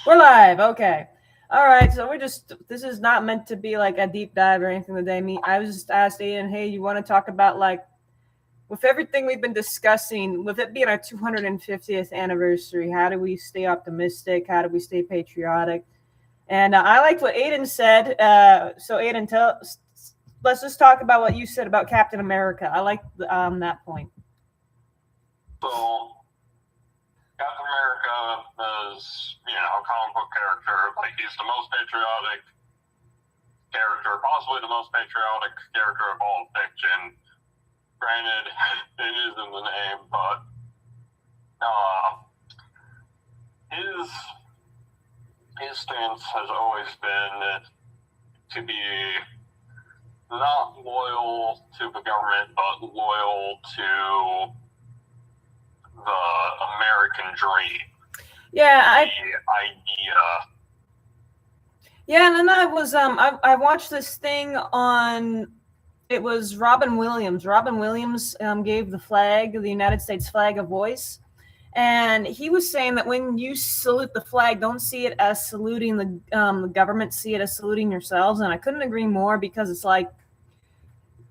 We're live. Okay. All right. So this is not meant to be like a deep dive or anything today. I was just asked Aiden, hey, you want to talk about like, with everything we've been discussing, with it being our 250th anniversary, how do we stay optimistic? How do we stay patriotic? And I liked what Aiden said. So Aiden, let's just talk about what you said about Captain America. I like that point. So, Captain America is, a comic book character. Like, he's the most patriotic character, possibly the most patriotic character of all fiction. Granted, it is in the name, but his stance has always been to be not loyal to the government, but loyal to the American dream. Yeah, the idea. Yeah, and then I watched this thing on. It was Robin Williams. Robin Williams gave the United States flag, a voice. And he was saying that when you salute the flag, don't see it as saluting the government, see it as saluting yourselves. And I couldn't agree more, because it's like,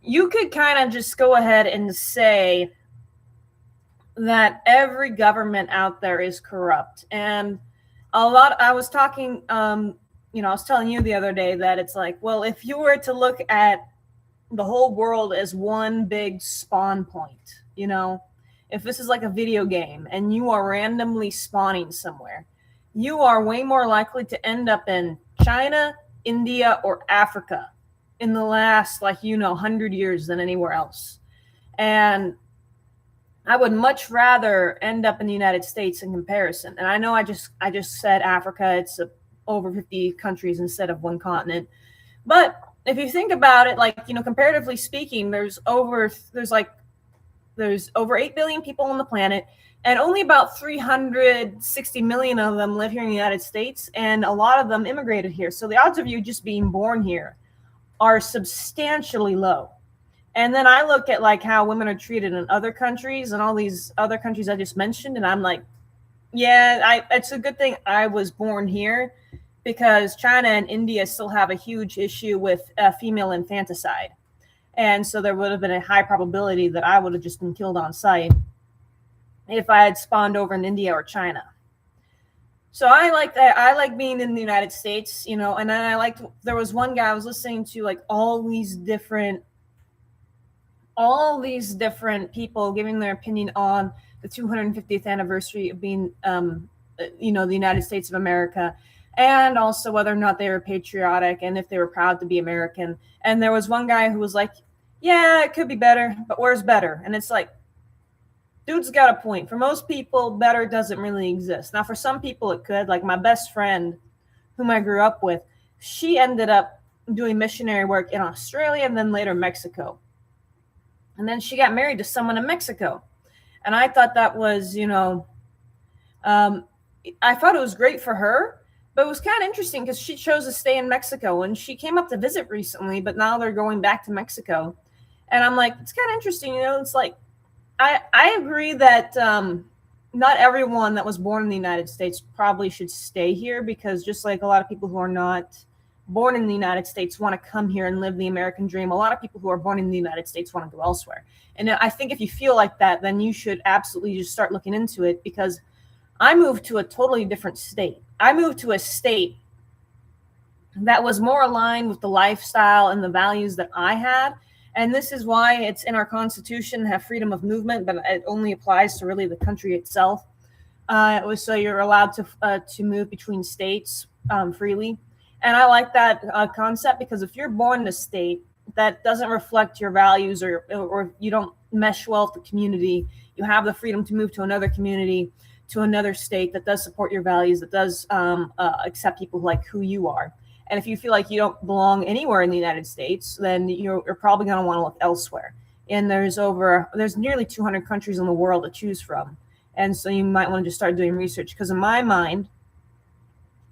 you could kind of just go ahead and say that every government out there is corrupt. And I was talking, I was telling you the other day that it's like, well, if you were to look at the whole world as one big spawn point, if this is like a video game and you are randomly spawning somewhere, you are way more likely to end up in China, India, or Africa in the last 100 years than anywhere else. And I would much rather end up in the United States in comparison. And I know I just said Africa, it's over 50 countries instead of one continent. But if you think about it, comparatively speaking, there's over 8 billion people on the planet, and only about 360 million of them live here in the United States, and a lot of them immigrated here. So the odds of you just being born here are substantially low. And then I look at how women are treated in other countries and all these other countries I just mentioned, and I'm like, yeah, it's a good thing I was born here, because China and India still have a huge issue with female infanticide. And so there would have been a high probability that I would have just been killed on sight if I had spawned over in India or China. So I like that. I like being in the United States, and then there was one guy I was listening to, all these different people giving their opinion on the 250th anniversary of being, the United States of America, and also whether or not they were patriotic and if they were proud to be American. And there was one guy who was like, yeah, it could be better, but where's better? And it's like, dude's got a point. For most people, better doesn't really exist. Now, for some people, it could. Like my best friend, whom I grew up with, she ended up doing missionary work in Australia and then later Mexico. And then she got married to someone in Mexico. And I thought that was, I thought it was great for her. But it was kind of interesting because she chose to stay in Mexico, and she came up to visit recently, but now they're going back to Mexico. And I'm like, it's kind of interesting. It's like, I agree that not everyone that was born in the United States probably should stay here, because just like a lot of people who are not born in the United States want to come here and live the American dream, a lot of people who are born in the United States want to go elsewhere. And I think if you feel like that, then you should absolutely just start looking into it, because I moved to a totally different state. I moved to a state that was more aligned with the lifestyle and the values that I had. And this is why it's in our Constitution, have freedom of movement, but it only applies to really the country itself. It was so you're allowed to move between states freely. And I like that concept, because if you're born in a state that doesn't reflect your values, or you don't mesh well with the community, you have the freedom to move to another community, to another state that does support your values, that does accept people like who you are. And if you feel like you don't belong anywhere in the United States, then you're probably going to want to look elsewhere. And there's nearly 200 countries in the world to choose from. And so you might want to just start doing research, because in my mind,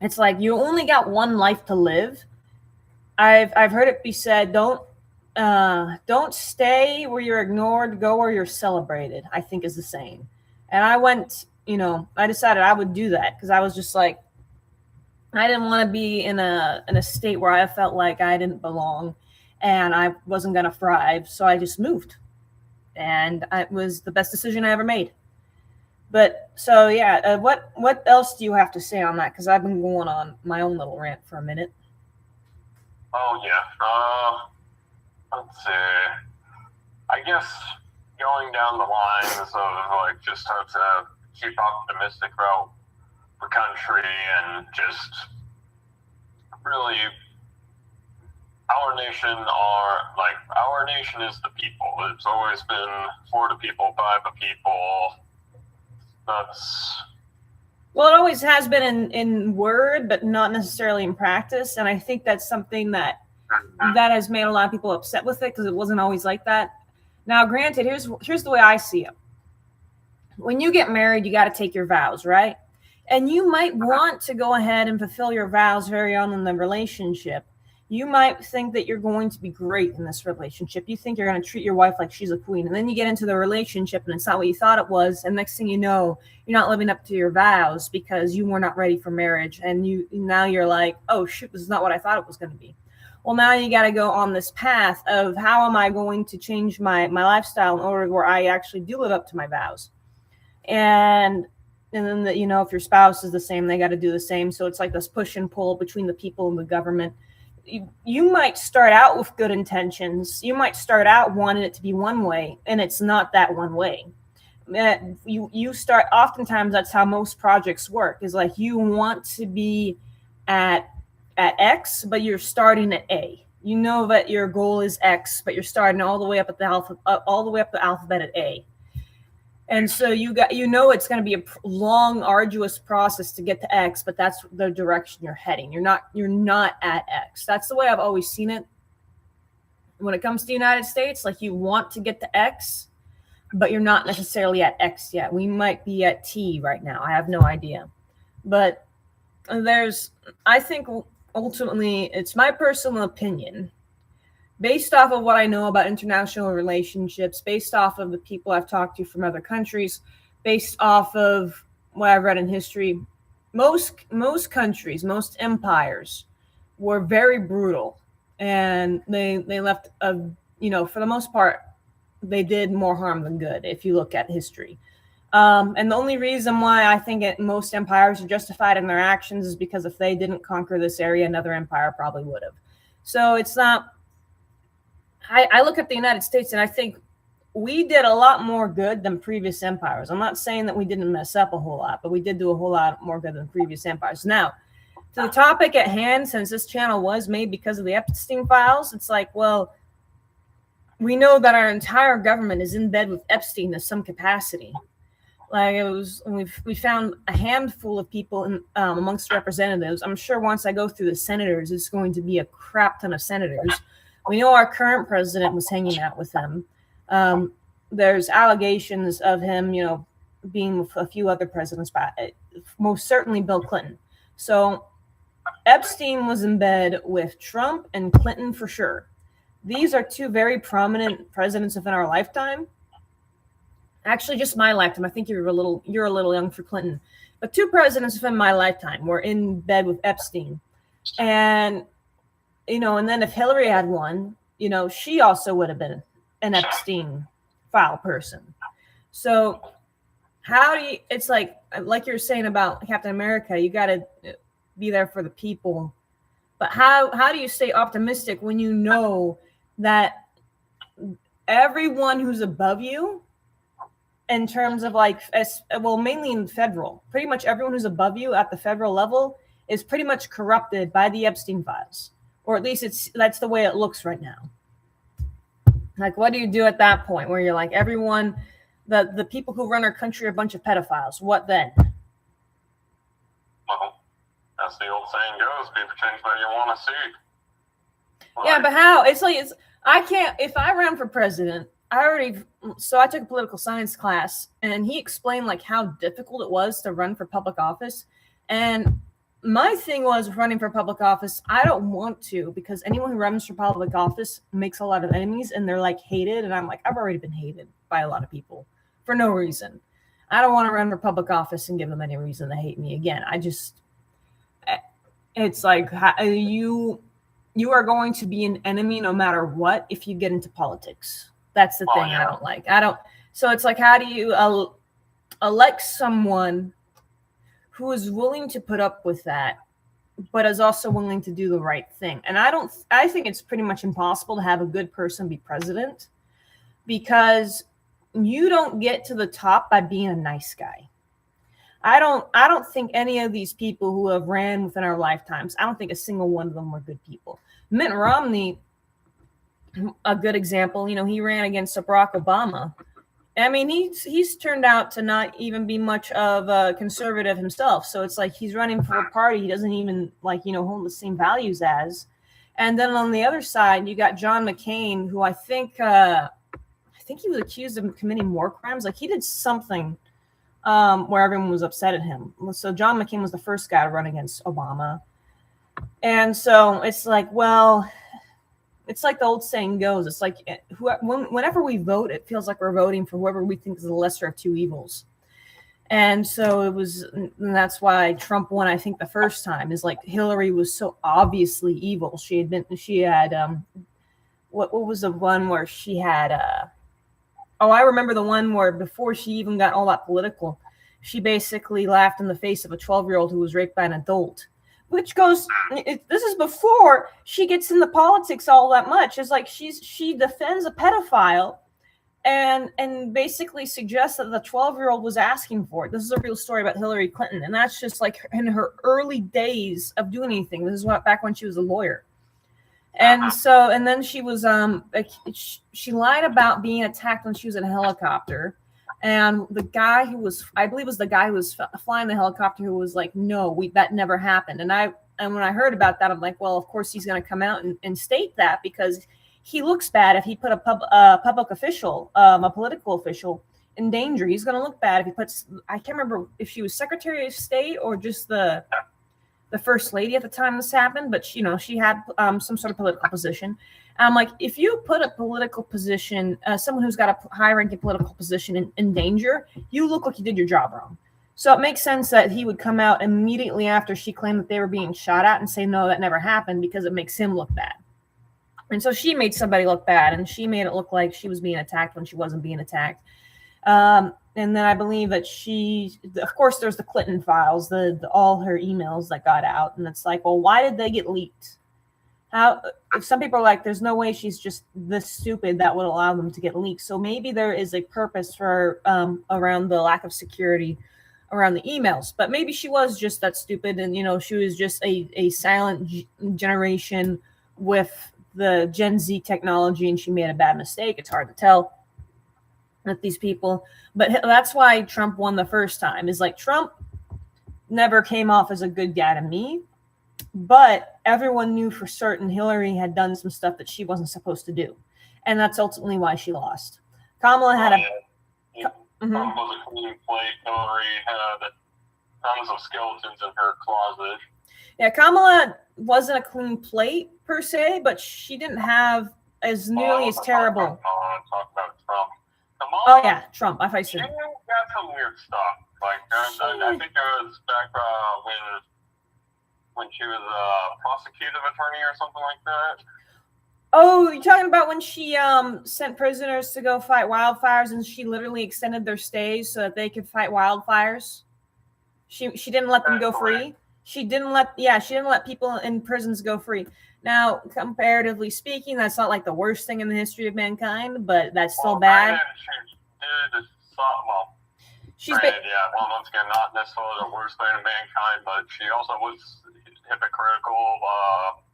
it's like you only got one life to live. I've heard it be said, don't stay where you're ignored, go where you're celebrated, I think is the saying. And I went, I decided I would do that, because I was just like, I didn't want to be in a state where I felt like I didn't belong and I wasn't going to thrive. So I just moved. And it was the best decision I ever made. But so yeah, what else do you have to say on that? Because I've been going on my own little rant for a minute. Oh yeah. Let's see. I guess going down the lines of like just how to keep optimistic about the country and just really our nation is the people. It's always been for the people, by the people. That's Well, it always has been in word, but not necessarily in practice. And I think that's something that has made a lot of people upset with it because it wasn't always like that. Now, granted, here's the way I see it. When you get married, you got to take your vows, right? And you might want to go ahead and fulfill your vows very on in the relationship. You might think that you're going to be great in this relationship. You think you're going to treat your wife like she's a queen. And then you get into the relationship and it's not what you thought it was. And next thing you know, you're not living up to your vows because you were not ready for marriage. And now you're like, oh, shoot, this is not what I thought it was going to be. Well, now you got to go on this path of how am I going to change my lifestyle in order where I actually do live up to my vows. And then if your spouse is the same, they got to do the same. So it's like this push and pull between the people and the government. You might start out with good intentions. You might start out wanting it to be one way, and it's not that one way. You start, oftentimes that's how most projects work, is like you want to be at X, but you're starting at A. You know that your goal is X, but you're starting all the way up the alphabet at A. And so it's going to be a long, arduous process to get to X, but that's the direction you're heading. You're not at X. That's the way I've always seen it. When it comes to the United States, like you want to get to X, but you're not necessarily at X yet. We might be at T right now. I have no idea. But I think ultimately, it's my personal opinion, based off of what I know about international relationships, based off of the people I've talked to from other countries, based off of what I've read in history, most countries, most empires were very brutal, and they left for the most part, they did more harm than good if you look at history. And the only reason why I think most empires are justified in their actions is because if they didn't conquer this area, another empire probably would have. So it's not. I look at the United States and I think we did a lot more good than previous empires. I'm not saying that we didn't mess up a whole lot, but we did do a whole lot more good than previous empires. Now, to the topic at hand, since this channel was made because of the Epstein files, it's like, well, we know that our entire government is in bed with Epstein to some capacity. Like we found a handful of people amongst representatives. I'm sure once I go through the senators, it's going to be a crap ton of senators. We know our current president was hanging out with them. There's allegations of him, being with a few other presidents, most certainly Bill Clinton. So Epstein was in bed with Trump and Clinton for sure. These are two very prominent presidents within our lifetime. Actually, just my lifetime. I think you're a little young for Clinton, but two presidents within my lifetime were in bed with Epstein, and then if Hillary had won, she also would have been an Epstein file person. So it's like you're saying about Captain America, you got to be there for the people. But how do you stay optimistic when you know that everyone who's above you, in terms of mainly in federal, pretty much everyone who's above you at the federal level is pretty much corrupted by the Epstein files. Or at least that's the way it looks right now. Like, what do you do at that point where you're like, everyone, the people who run our country are a bunch of pedophiles? What then? Well, as the old saying goes, be the change that you want to see. Yeah, but how? I can't, if I ran for president, I took a political science class, and he explained like how difficult it was to run for public office. And my thing was running for public office. I don't want to, because anyone who runs for public office makes a lot of enemies, and they're like hated. And I'm like, I've already been hated by a lot of people for no reason. I don't want to run for public office and give them any reason to hate me again. it's like you are going to be an enemy no matter what if you get into politics. That's the thing I don't like. I don't. So it's like, how do you elect someone who is willing to put up with that, but is also willing to do the right thing? And I think it's pretty much impossible to have a good person be president, because you don't get to the top by being a nice guy. I don't think any of these people who have ran within our lifetimes, I don't think a single one of them were good people. Mitt Romney, a good example, he ran against Barack Obama. I mean, he's turned out to not even be much of a conservative himself. So it's like he's running for a party he doesn't even hold the same values as. And then on the other side, you got John McCain, who I think he was accused of committing war crimes. Like, he did something where everyone was upset at him. So John McCain was the first guy to run against Obama. And so it's like, well, it's like the old saying goes. It's like whenever we vote, it feels like we're voting for whoever we think is the lesser of two evils. And so and that's why Trump won, I think, the first time, is like Hillary was so obviously evil. She had what was the one where she had I remember the one where before she even got all that political, she basically laughed in the face of a 12-year-old who was raped by an adult. Which goes, this is before she gets into politics all that much. It's like she defends a pedophile and basically suggests that the 12-year-old was asking for it. This is a real story about Hillary Clinton, and that's just like in her early days of doing anything. This is back when she was a lawyer. And so, and then she was she lied about being attacked when she was in a helicopter. And the guy who was, I believe, was the guy who was flying the helicopter, who was like, no, that never happened. And when I heard about that, I'm like, well, of course he's going to come out and state that, because he looks bad if he put a public official, a political official, in danger. He's going to look bad if he puts, I can't remember if she was Secretary of State or just the first lady at the time this happened, but she had some sort of political position. I'm like, if you put a political position, someone who's got a high-ranking political position in danger, you look like you did your job wrong. So it makes sense that he would come out immediately after she claimed that they were being shot at and say, no, that never happened, because it makes him look bad. And so she made somebody look bad, and she made it look like she was being attacked when she wasn't being attacked. And then I believe that of course, there's the Clinton files, all her emails that got out. And it's like, well, why did they get leaked? If some people are like, there's no way she's just this stupid that would allow them to get leaked. So maybe there is a purpose for around the lack of security around the emails. But maybe she was just that stupid, and she was just a silent generation with the Gen Z technology, and she made a bad mistake. It's hard to tell with these people. But that's why Trump won the first time. Is like, Trump never came off as a good guy to me. But everyone knew for certain Hillary had done some stuff that she wasn't supposed to do. And that's ultimately why she lost. Kamala had Trump was a clean plate. Hillary had tons of skeletons in her closet. Yeah, Kamala wasn't a clean plate per se, but she didn't have as nearly as terrible. Talk about Trump. Oh yeah, Trump. I thought you said. She got some weird stuff. Like, I think it was back when she was a prosecutive attorney or something like that. Oh, you're talking about when she sent prisoners to go fight wildfires, and she literally extended their stays so that they could fight wildfires? She didn't let them go free. She didn't let people in prisons go free. Now, comparatively speaking, that's not like the worst thing in the history of mankind, but that's still bad. Once again, not necessarily the worst thing in mankind, but she also was hypocritical of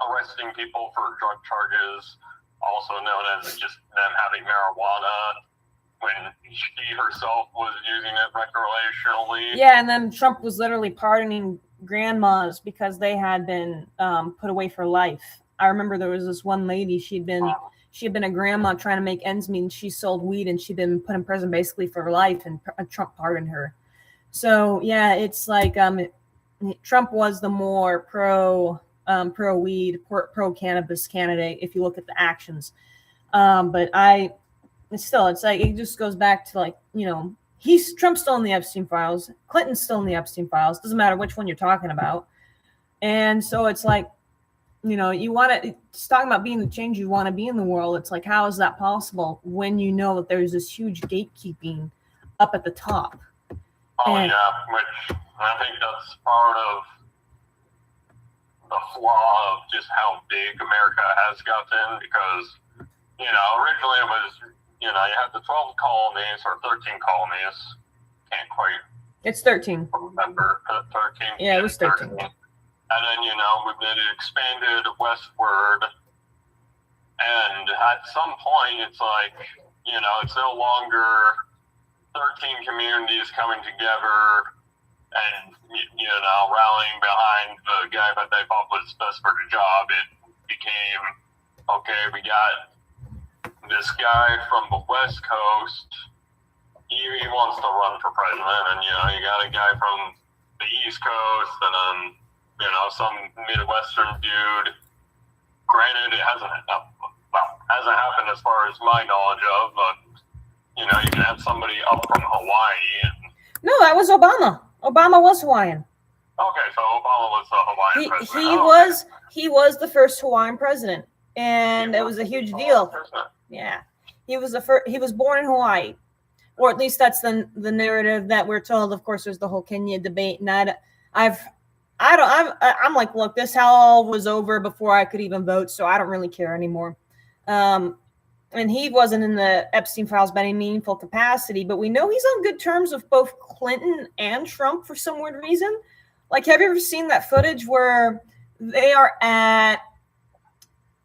arresting people for drug charges, also known as just them having marijuana, when she herself was using it recreationally. Yeah, and then Trump was literally pardoning grandmas because they had been put away for life. I remember there was this one lady, she had been a grandma trying to make ends meet, and she sold weed, and she'd been put in prison basically for life, and Trump pardoned her. So yeah, it's like Trump was the more pro weed, pro cannabis candidate if you look at the actions. But it's like, it just goes back to, like, Trump's still in the Epstein files. Clinton's still in the Epstein files. Doesn't matter which one you're talking about. And so it's like, you want to, it's talking about being the change you want to be in the world. It's like, how is that possible when you know that there's this huge gatekeeping up at the top? Oh, yeah, which I think that's part of the flaw of just how big America has gotten, because, originally it was, you had the 12 colonies or 13 colonies. Can't quite. It's 13. Remember, 13? Yeah, it was 13. And then, it expanded westward. And at some point, it's like, it's no longer 13 communities coming together and, rallying behind the guy that they thought was best for the job. It became, okay, we got this guy from the West Coast. He wants to run for president, and, you got a guy from the East Coast, and then, some Midwestern dude. Granted, it hasn't happened as far as my knowledge of, but, you can have somebody up from Hawaii. No, that was Obama. Obama was Hawaiian. Okay, so Obama was the Hawaiian president. He was the first Hawaiian president, and it was a huge deal. Yeah, he was He was born in Hawaii, or at least that's the narrative that we're told. Of course, there's the whole Kenya debate, and I'm like, look, this all was over before I could even vote, so I don't really care anymore. And he wasn't in the Epstein files by any meaningful capacity, but we know he's on good terms with both Clinton and Trump for some weird reason. Like, have you ever seen that footage where they are at,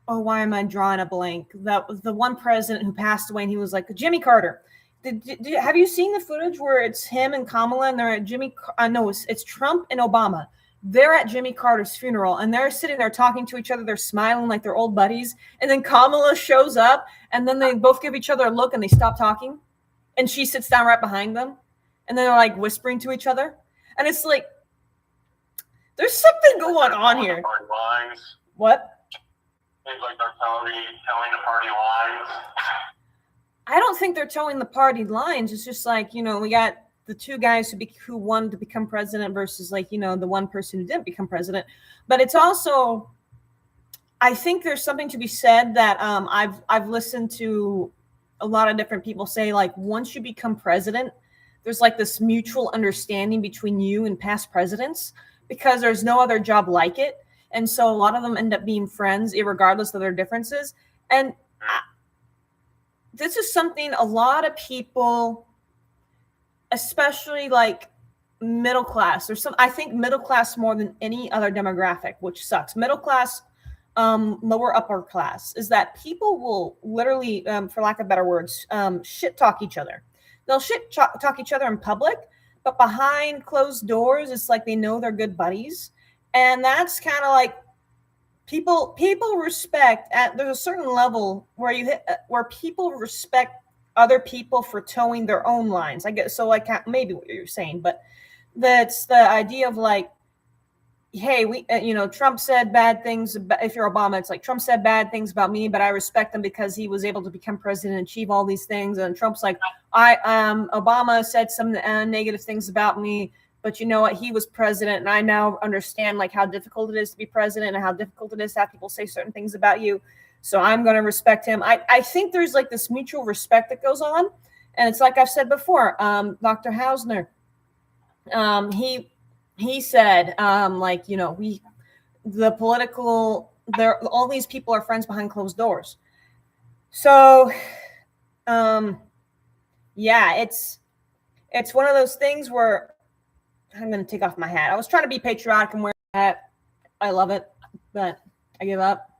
why am I drawing a blank? That was the one president who passed away, and he was like, Jimmy Carter. Have you seen the footage where it's him and Kamala, and they're at it's Trump and Obama. They're at Jimmy Carter's funeral, and they're sitting there talking to each other. They're smiling like they're old buddies. And then Kamala shows up, and then they both give each other a look, and they stop talking. And she sits down right behind them. And then they're like whispering to each other. And it's like, there's something going on here. What? Seems like they're towing the party lines. I don't think they're towing the party lines. It's just like, we got the two guys who wanted to become president versus, like, the one person who didn't become president. But it's also, I think there's something to be said that I've listened to a lot of different people say, like, once you become president, there's like this mutual understanding between you and past presidents, because there's no other job like it. And so a lot of them end up being friends, irregardless of their differences. And this is something a lot of people, especially like middle class, I think middle class more than any other demographic, which sucks. Middle class, lower upper class, is that people will literally, for lack of better words, shit talk each other. They'll shit talk each other in public, but behind closed doors, it's like they know they're good buddies. And that's kind of like people respect there's a certain level where people respect other people for towing their own lines. I guess so, like maybe what you're saying, but that's the idea of like, hey, we Trump said bad things if you're Obama, it's like Trump said bad things about me, but I respect him because he was able to become president and achieve all these things. And Trump's like, Obama said some negative things about me, but you know what? He was president, and I now understand like how difficult it is to be president and how difficult it is to have people say certain things about you. So I'm going to respect him. I think there's like this mutual respect that goes on. And it's like I've said before, Dr. Hausner, he said, all these people are friends behind closed doors. So, it's one of those things where I'm going to take off my hat. I was trying to be patriotic and wear a hat. I love it, but I give up.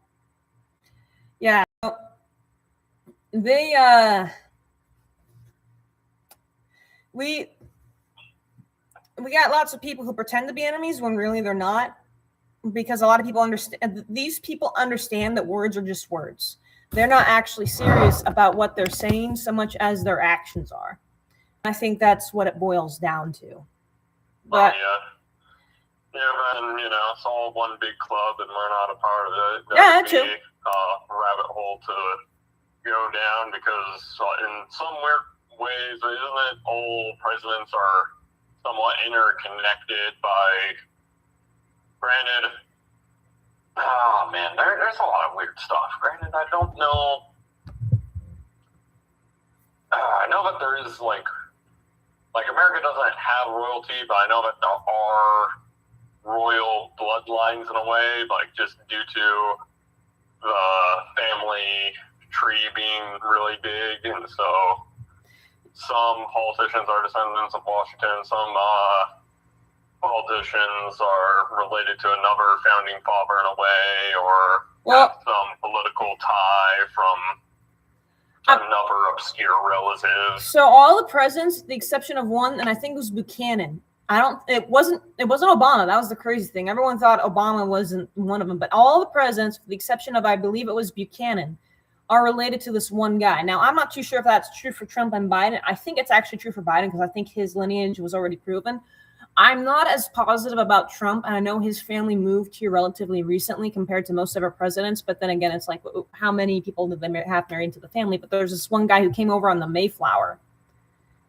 Yeah. We got lots of people who pretend to be enemies when really they're not, because a lot of people understand that words are just words. They're not actually serious about what they're saying so much as their actions are. I think that's what it boils down to. But, and it's all one big club, and we're not a part of it. That too. Rabbit hole to go down, because in some weird ways, isn't it, all presidents are somewhat interconnected by, granted, Oh man, there's a lot of weird stuff. Granted, I don't know. I know that there is like America doesn't have royalty, but I know that there are royal bloodlines in a way, like just due to the family tree being really big, and so some politicians are descendants of Washington, some politicians are related to another founding father in a way, or have some political tie from another obscure relative. So all the presidents, the exception of one, and I think it was Buchanan. It wasn't Obama. That was the crazy thing. Everyone thought Obama wasn't one of them, but all the presidents, with the exception of, I believe it was Buchanan, are related to this one guy. Now, I'm not too sure if that's true for Trump and Biden. I think it's actually true for Biden because I think his lineage was already proven. I'm not as positive about Trump, and I know his family moved here relatively recently compared to most of our presidents, but then again, it's like, how many people did they have married into the family? But there's this one guy who came over on the Mayflower,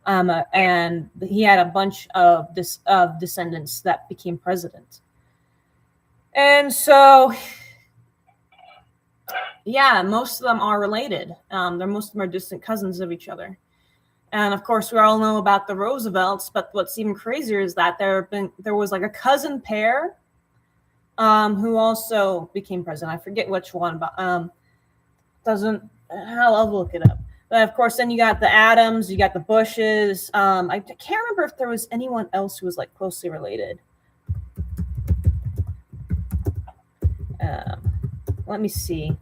and he had a bunch of descendants that became president. And so, yeah, most of them are related. Most of them are distant cousins of each other. And of course, we all know about the Roosevelts, but what's even crazier is that there was like a cousin pair who also became president. I forget which one, but I'll look it up. But of course, then you got the Adams, you got the Bushes. I can't remember if there was anyone else who was like closely related. Let me see.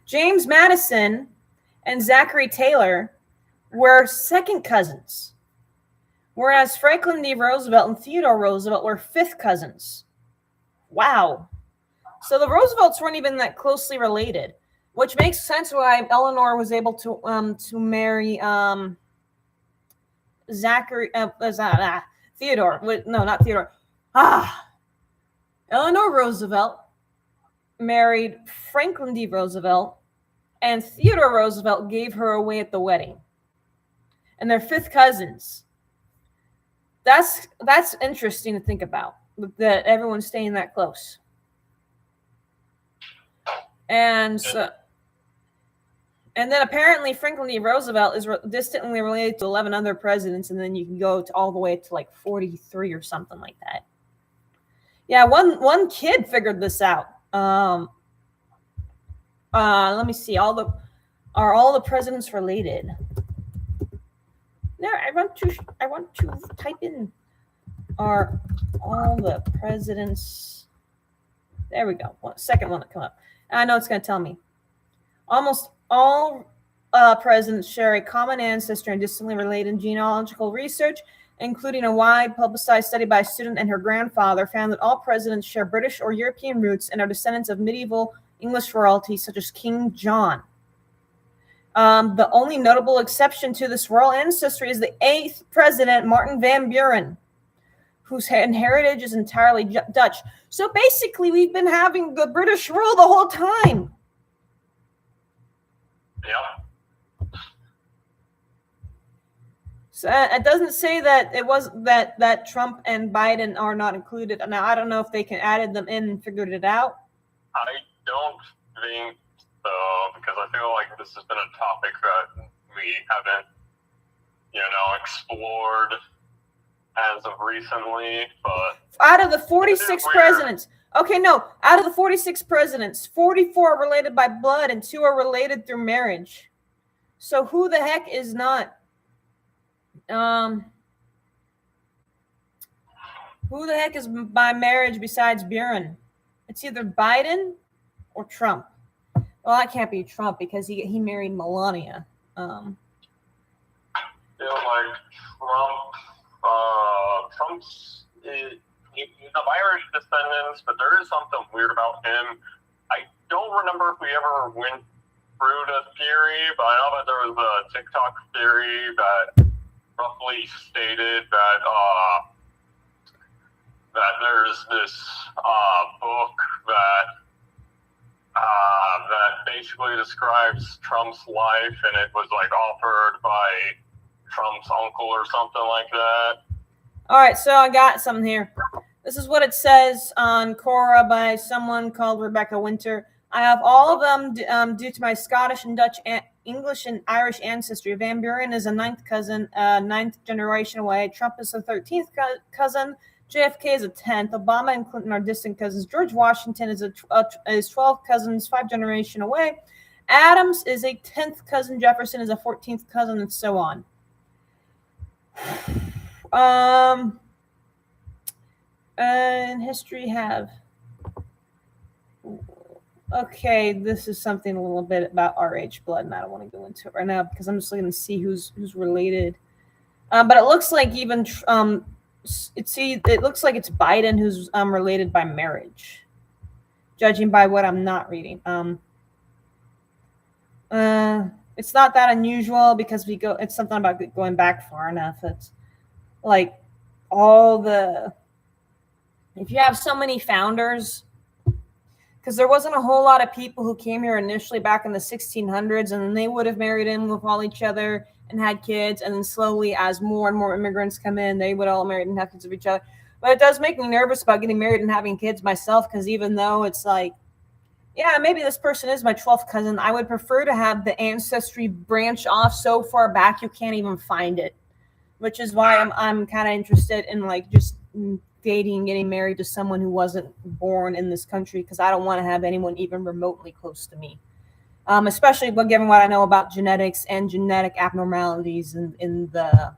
James Madison and Zachary Taylor were second cousins, whereas Franklin D. Roosevelt and Theodore Roosevelt were fifth cousins. Wow. So the Roosevelts weren't even that closely related, which makes sense why Eleanor was able to marry Theodore. No, not Theodore. Eleanor Roosevelt married Franklin D. Roosevelt, and Theodore Roosevelt gave her away at the wedding. And they're fifth cousins. That's interesting to think about, that everyone's staying that close. And so, and then apparently Franklin D. Roosevelt is distantly related to 11 other presidents, and then you can go to all the way to like 43 or something like that. Yeah, one kid figured this out. Let me see. Are all the presidents related? No, I want to type in, are all the presidents? There we go. Second one to come up. I know it's going to tell me. Almost all presidents share a common ancestor and distantly related in genealogical research, including a wide publicized study by a student and her grandfather found that all presidents share British or European roots and are descendants of medieval English royalty such as King John. The only notable exception to this royal ancestry is the 8th president, Martin van Buren, whose heritage is entirely Dutch. So basically, we've been having the British rule the whole time. Yeah. So it doesn't say that it was that Trump and Biden are not included. Now, I don't know if they can added them in and figured it out. I don't think so, because I feel like this has been a topic that we haven't, explored as of recently. But out of the 46 presidents, out of the 46 presidents, 44 are related by blood and 2 are related through marriage. So who the heck is not? Who the heck is by marriage besides Buren? It's either Biden or Trump. Well, that can't be Trump because he married Melania. Trump's he's of Irish descendants, but there is something weird about him. I don't remember if we ever went through the theory, but I know that there was a TikTok theory that roughly stated that that there's this book that basically describes Trump's life, and it was like authored by Trump's uncle or something like that. All right, so I got something here. This is what it says on Quora by someone called Rebecca Winter. I have all of them due to my Scottish and Dutch, English and Irish ancestry. Van Buren is a ninth cousin, ninth generation away. Trump is a 13th cousin. JFK is a 10th. Obama and Clinton are distant cousins. George Washington is 12 cousins, 5 generation away. Adams is a 10th cousin. Jefferson is a 14th cousin, and so on. And history have. Okay, this is something a little bit about RH blood, and I don't want to go into it right now because I'm just looking to see who's related. But it looks like even it looks like it's Biden who's related by marriage, judging by what I'm not reading. It's not that unusual because it's something about going back far enough. It's like if you have so many founders, because there wasn't a whole lot of people who came here initially back in the 1600s, and then they would have married in with all each other and had kids, and then slowly as more and more immigrants come in, they would all marry and have kids with each other. But it does make me nervous about getting married and having kids myself, because even though it's like, yeah, maybe this person is my 12th cousin, I would prefer to have the ancestry branch off so far back you can't even find it, which is why I'm kind of interested in like just dating and getting married to someone who wasn't born in this country, because I don't want to have anyone even remotely close to me, especially given what I know about genetics and genetic abnormalities in the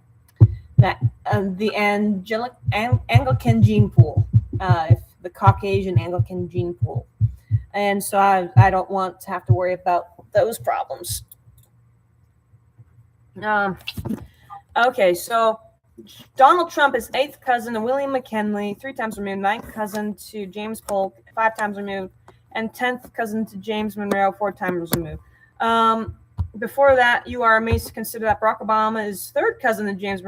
Anglican gene pool, the Caucasian Anglican gene pool. And so I don't want to have to worry about those problems. Okay, so Donald Trump is 8th cousin to William McKinley, 3 times removed, 9th cousin to James Polk, 5 times removed, and 10th cousin to James Monroe, 4 times removed. Before that, you are amazed to consider that Barack Obama is 3rd cousin to James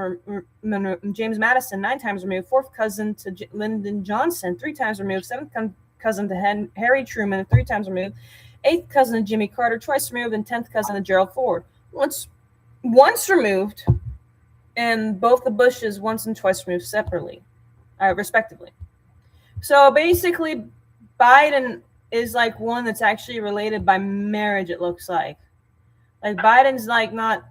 Madison, 9 times removed, 4th cousin to Lyndon Johnson, 3 times removed, 7th cousin to Harry Truman, 3 times removed, 8th cousin to Jimmy Carter, twice removed, and 10th cousin to Gerald Ford, once removed. And both the Bushes once and twice removed separately, respectively. So basically, Biden is like one that's actually related by marriage, it looks like. Like Biden's like not,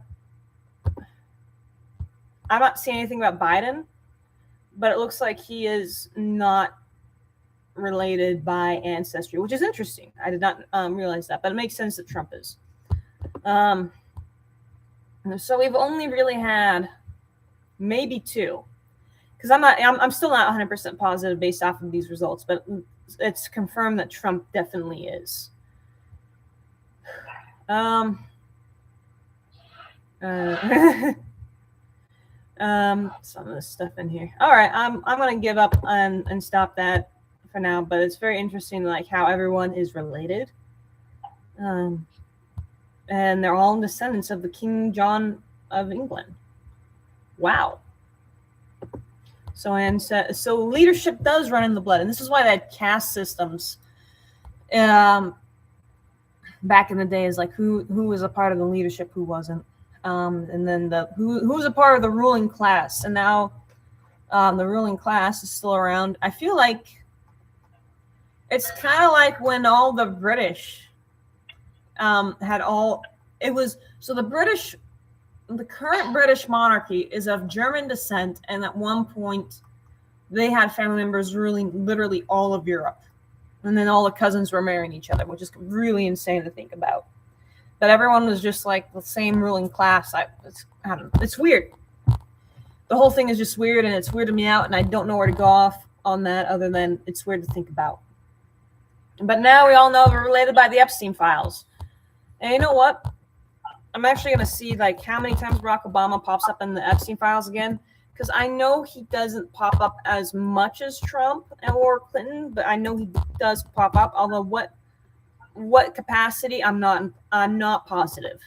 I'm not seeing anything about Biden, but it looks like he is not related by ancestry, which is interesting. I did not realize that, but it makes sense that Trump is. So we've only really had maybe 2, because I'm still not 100% positive based off of these results, but it's confirmed that Trump definitely is. Some of this stuff in here. All right, I'm gonna give up and stop that for now, but it's very interesting, like how everyone is related, and they're all descendants of the King John of England. Wow. So leadership does run in the blood, and this is why that caste systems back in the day is like who was a part of the leadership, who wasn't, and then who was a part of the ruling class, and now the ruling class is still around. I feel like it's kind of like when all the British had all, it was, so the current British monarchy is of German descent, and at one point they had family members ruling literally all of Europe, and then all the cousins were marrying each other, which is really insane to think about. But everyone was just like the same ruling class. I don't know. It's weird. The whole thing is just weird, and it's weirded me out, and I don't know where to go off on that other than it's weird to think about. But now we all know we're related by the Epstein files. And you know what? I'm actually going to see like how many times Barack Obama pops up in the Epstein files again, because I know he doesn't pop up as much as Trump or Clinton, but I know he does pop up. Although what capacity, I'm not positive.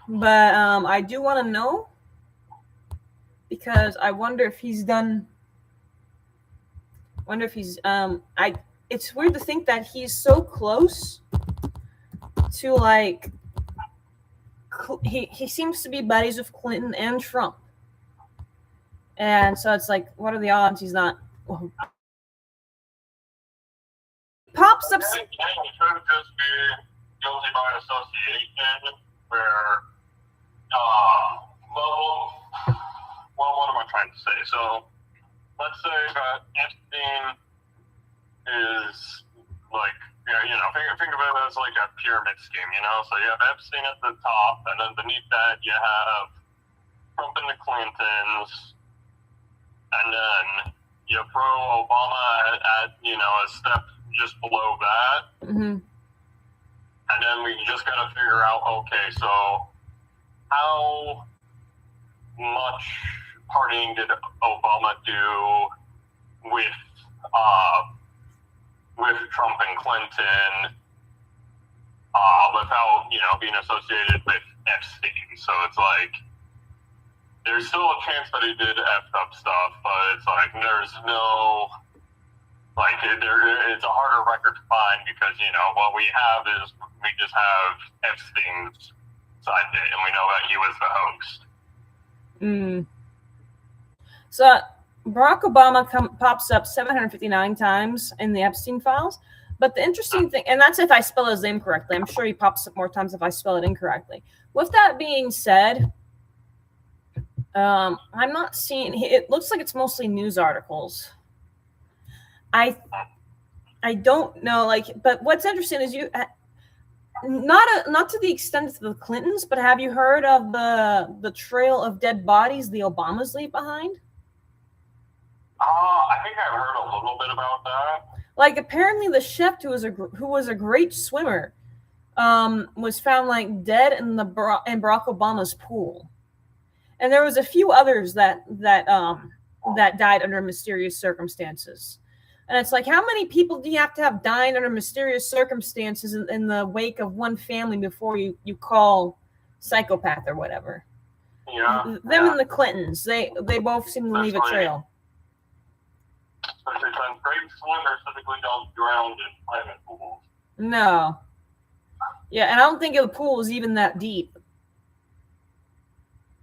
But I do want to know, because I wonder if he's done. Wonder if he's It's weird to think that he's so close to like he seems to be buddies with Clinton and Trump. And so it's like, what are the odds he's not? Well, pops up. I think he could just be guilty by association, where, what am I trying to say? So, let's say that Epstein is like, think of it as like a pyramid scheme, So you have Epstein at the top, and then beneath that you have Trump and the Clintons, and then you throw Obama at a step just below that. Mm-hmm. And then we just got to figure out, okay, so how much partying did Obama do with Trump and Clinton without, being associated with Epstein? So it's like, there's still a chance that he did effed up stuff, but it's like, there's no, like, it's a harder record to find because, what we have is, we just have Epstein's side date, and we know that he was the host. So Barack Obama pops up 759 times in the Epstein files. But the interesting thing, and that's if I spell his name correctly. I'm sure he pops up more times if I spell it incorrectly. With that being said, I'm not seeing. It looks like it's mostly news articles. I don't know, but what's interesting is not to the extent of the Clintons, but have you heard of the trail of dead bodies the Obamas leave behind? I think I've heard a little bit about that. Like, apparently the chef who was a great swimmer was found dead in Barack Obama's pool, and there was a few others that died under mysterious circumstances. And it's like, how many people do you have to have dying under mysterious circumstances in the wake of one family before you call psychopath or whatever? Yeah. Them and the Clintons, they both seem to leave a trail. Especially since great swimmers typically don't drown in private pools. No. Yeah, and I don't think the pool is even that deep.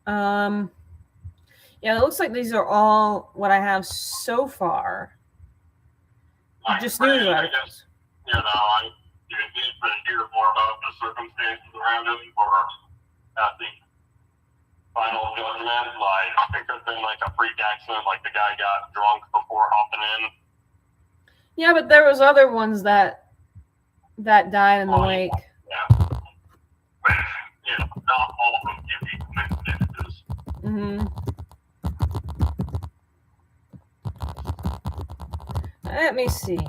Yeah, it looks like these are all what I have so far. Just news articles. You need to hear more about the circumstances around it or at the final judgment. It could have been a freak accident, the guy got drunk before hopping in. Yeah, but there was other ones that died in the wake. Yeah. But, not all of them give you coincidences. Mm-hmm. Let me see.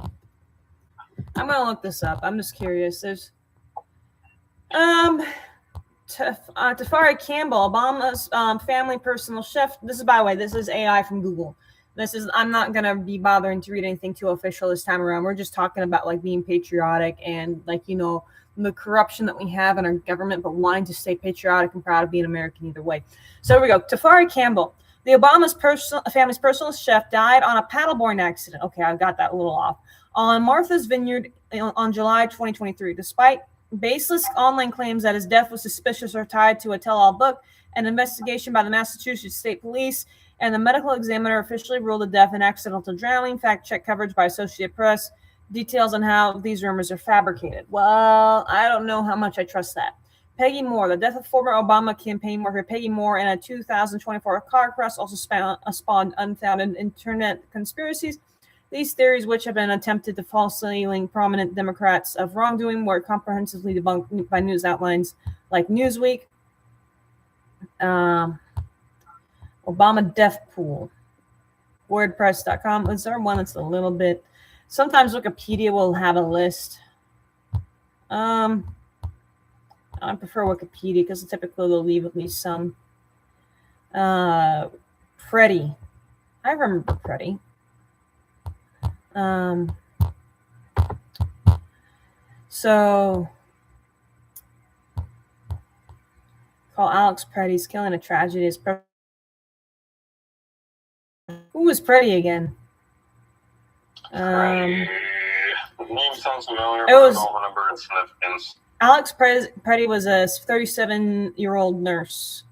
I'm gonna look this up. I'm just curious. There's Tafari Campbell, Obama's family personal chef. This is, by the way, this is AI from Google. I'm not gonna be bothering to read anything too official this time around. We're just talking about being patriotic and the corruption that we have in our government, but wanting to stay patriotic and proud of being American either way. So here we go. Tafari Campbell, the Obama's family's personal chef, died on a paddleboard accident. Okay, I got that a little off. On Martha's Vineyard on July 2023. Despite baseless online claims that his death was suspicious or tied to a tell-all book, an investigation by the Massachusetts State Police and the medical examiner officially ruled the death an accidental drowning. Fact-check coverage by Associated Press. Details on how these rumors are fabricated. Well, I don't know how much I trust that. Peggy Moore, the death of former Obama campaign worker Peggy Moore in a 2024 car crash also spawned unfounded internet conspiracies. These theories, which have been attempted to falsely link prominent Democrats of wrongdoing, were comprehensively debunked by news outlets like Newsweek. Obama death pool. WordPress.com. Is there one that's a little bit... Sometimes Wikipedia will have a list. I prefer Wikipedia because typically they'll leave at least some. Freddie. I remember Freddie. So call Alex Preddy's killing a tragedy. Who was Preddy again? The name sounds familiar, but I don't remember its significance. Alex Preddy was a 37-year-old nurse.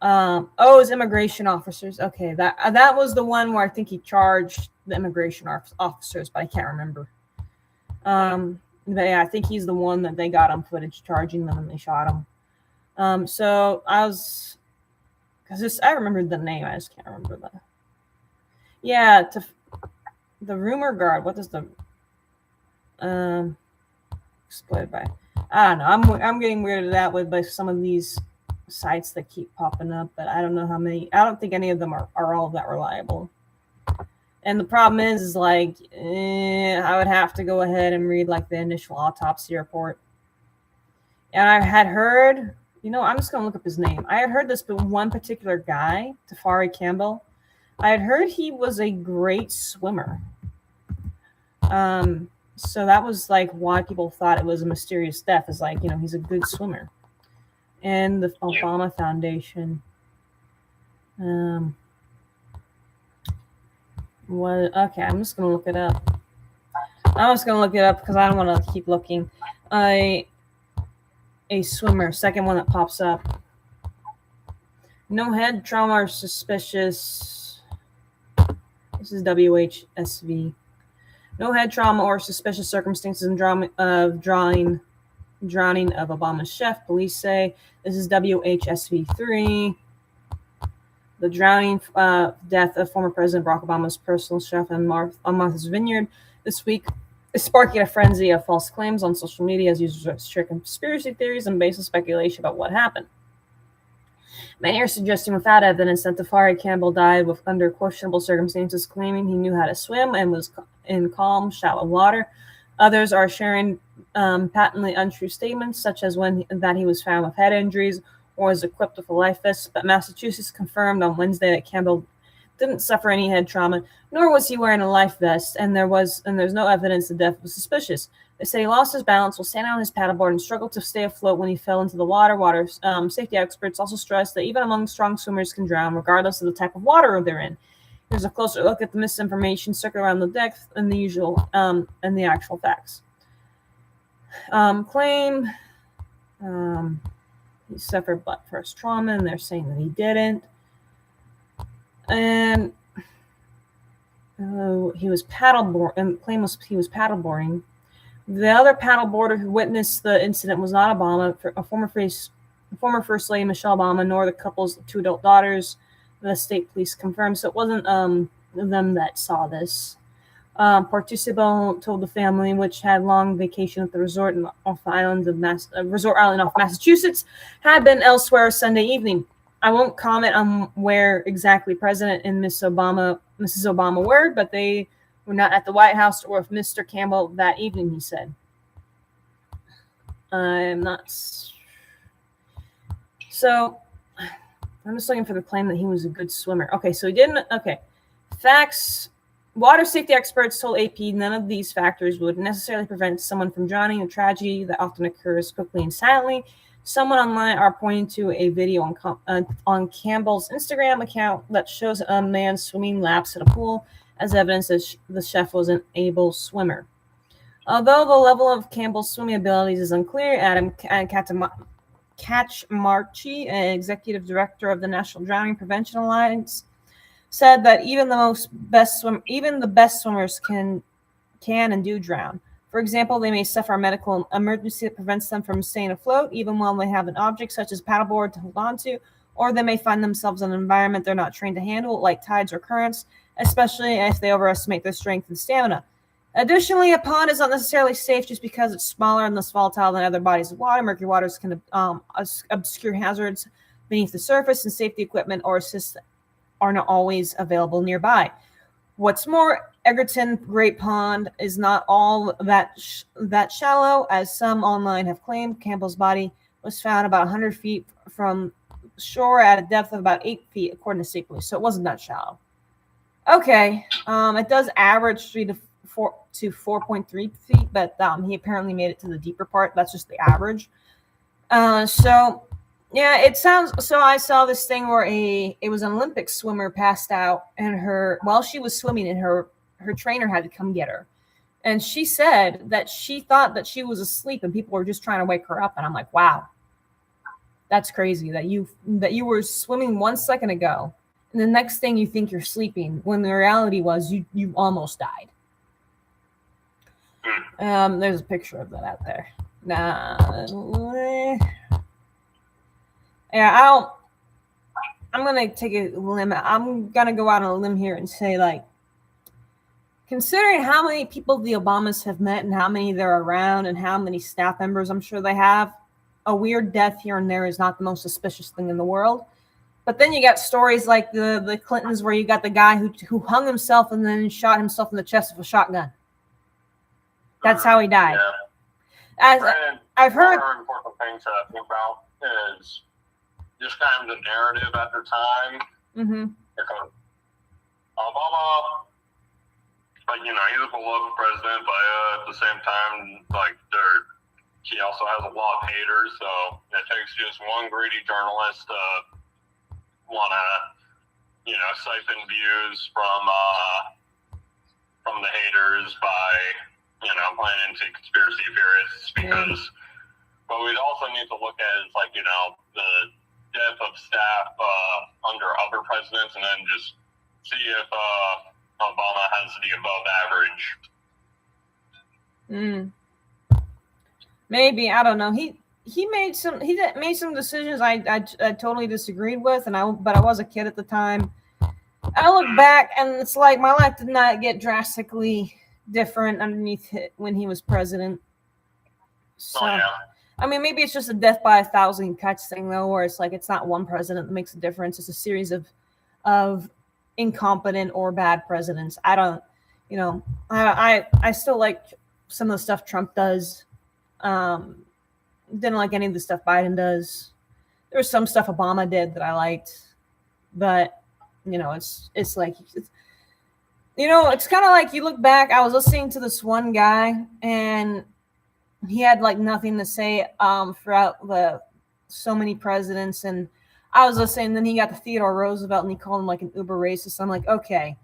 It was immigration officers. Okay, that was the one where I think he charged the immigration officers, but I can't remember. But yeah, I think he's the one that they got on footage charging them and they shot him. So I remembered the name, I just can't remember that. Yeah, the rumor guard. What does the exploited by? I don't know. I'm getting weirded out with by some of these sites that keep popping up, but I don't know how many. I don't think any of them are all that reliable. And the problem is like, I would have to go ahead and read like the initial autopsy report. And I had heard, I'm just going to look up his name. I had heard this, but one particular guy, Tafari Campbell, I had heard he was a great swimmer. So that was like why people thought it was a mysterious death, is like, he's a good swimmer. And the Obama Foundation. Okay, I'm just going to look it up. I'm just going to look it up because I don't want to keep looking. A swimmer, second one that pops up. No head trauma or suspicious. This is WHSV. No head trauma or suspicious circumstances of drowning of Obama's chef, police say. This is WHSV3. The drowning death of former President Barack Obama's personal chef on Martha's Vineyard this week is sparking a frenzy of false claims on social media as users share conspiracy theories and baseless speculation about what happened. Many are suggesting without evidence that Tafari Campbell died under questionable circumstances, claiming he knew how to swim and was in calm, shallow water. Others are sharing patently untrue statements, such as that he was found with head injuries or was equipped with a life vest. But Massachusetts confirmed on Wednesday that Campbell didn't suffer any head trauma, nor was he wearing a life vest, and there's no evidence the death was suspicious. They say he lost his balance while standing on his paddleboard and struggled to stay afloat when he fell into the water. Water safety experts also stress that even among strong swimmers can drown, regardless of the type of water they're in. Here's a closer look at the misinformation circling around the deck and the actual facts. Claim he suffered butt first trauma, and they're saying that he didn't. And he was he was paddleboarding. The other paddleboarder who witnessed the incident was not Obama, a former First Lady Michelle Obama, nor the couple's two adult daughters. The state police confirmed, so it wasn't them that saw this. Participant told the family, which had long vacation at the resort off Massachusetts, had been elsewhere Sunday evening. I won't comment on where exactly President and Mrs. Obama were, but they were not at the White House or with Mr. Campbell that evening, he said. I'm not. So, I'm just looking for the claim that he was a good swimmer. Okay, so he didn't. Okay. Facts. Water safety experts told AP none of these factors would necessarily prevent someone from drowning, a tragedy that often occurs quickly and silently. Someone online are pointing to a video on Campbell's Instagram account that shows a man swimming laps in a pool as evidence that the chef was an able swimmer. Although the level of Campbell's swimming abilities is unclear, Adam Kaczmarczyk, executive director of the National Drowning Prevention Alliance, said that even the best swimmers can and do drown. For example, they may suffer a medical emergency that prevents them from staying afloat, even while they have an object such as a paddleboard to hold on to, or they may find themselves in an environment they're not trained to handle, like tides or currents, especially if they overestimate their strength and stamina. Additionally, a pond is not necessarily safe just because it's smaller and less volatile than other bodies of water. Murky waters can obscure hazards beneath the surface, and safety equipment or assist are not always available nearby. What's more, Egerton Great Pond is not all that shallow, as some online have claimed. Campbell's body was found about 100 feet from shore at a depth of about 8 feet, according to state police. So it wasn't that shallow. Okay, it does average 3 to 4.3 feet, but he apparently made it to the deeper part. That's just the average. So yeah, it sounds. So I saw this thing where it was an Olympic swimmer passed out, and while she was swimming, and her trainer had to come get her. And she said that she thought that she was asleep and people were just trying to wake her up. And I'm like, wow, that's crazy that you were swimming 1 second ago. And the next thing you think you're sleeping when the reality was you almost died. There's a picture of that out there. Yeah, I'm gonna take a limb. I'm gonna go out on a limb here and say, like, considering how many people the Obamas have met and how many they're around and how many staff members I'm sure they have, a weird death here and there is not the most suspicious thing in the world. But then you got stories like the Clintons where you got the guy who hung himself and then shot himself in the chest with a shotgun. That's how he died. Yeah. I've heard. One important thing to think about is just kind of the narrative at the time. Because Obama, like, you know, he's a beloved president, but at the same time, like, he also has a lot of haters. So it takes just one greedy journalist to want to, you know, siphon views from the haters by, you know, playing into conspiracy theorists. Because what we'd also need to look at is, like, you know, the death of staff under other presidents, and then just see if Obama has the above average. Maybe, I don't know. He made some decisions I totally disagreed with, but I was a kid at the time. I look back and it's like my life did not get drastically different underneath it when he was president. So, I mean, maybe it's just a death by 1,000 cuts thing, though, where it's like it's not one president that makes a difference. It's a series of incompetent or bad presidents. I don't, you know, I still like some of the stuff Trump does. Didn't like any of the stuff Biden does. There was some stuff Obama did that I liked, but you know, it's like, you know, it's kind of like you look back. I was listening to this one guy, and he had like nothing to say throughout so many presidents, and I was listening. Then he got to Theodore Roosevelt, and he called him like an uber racist. I'm like, okay,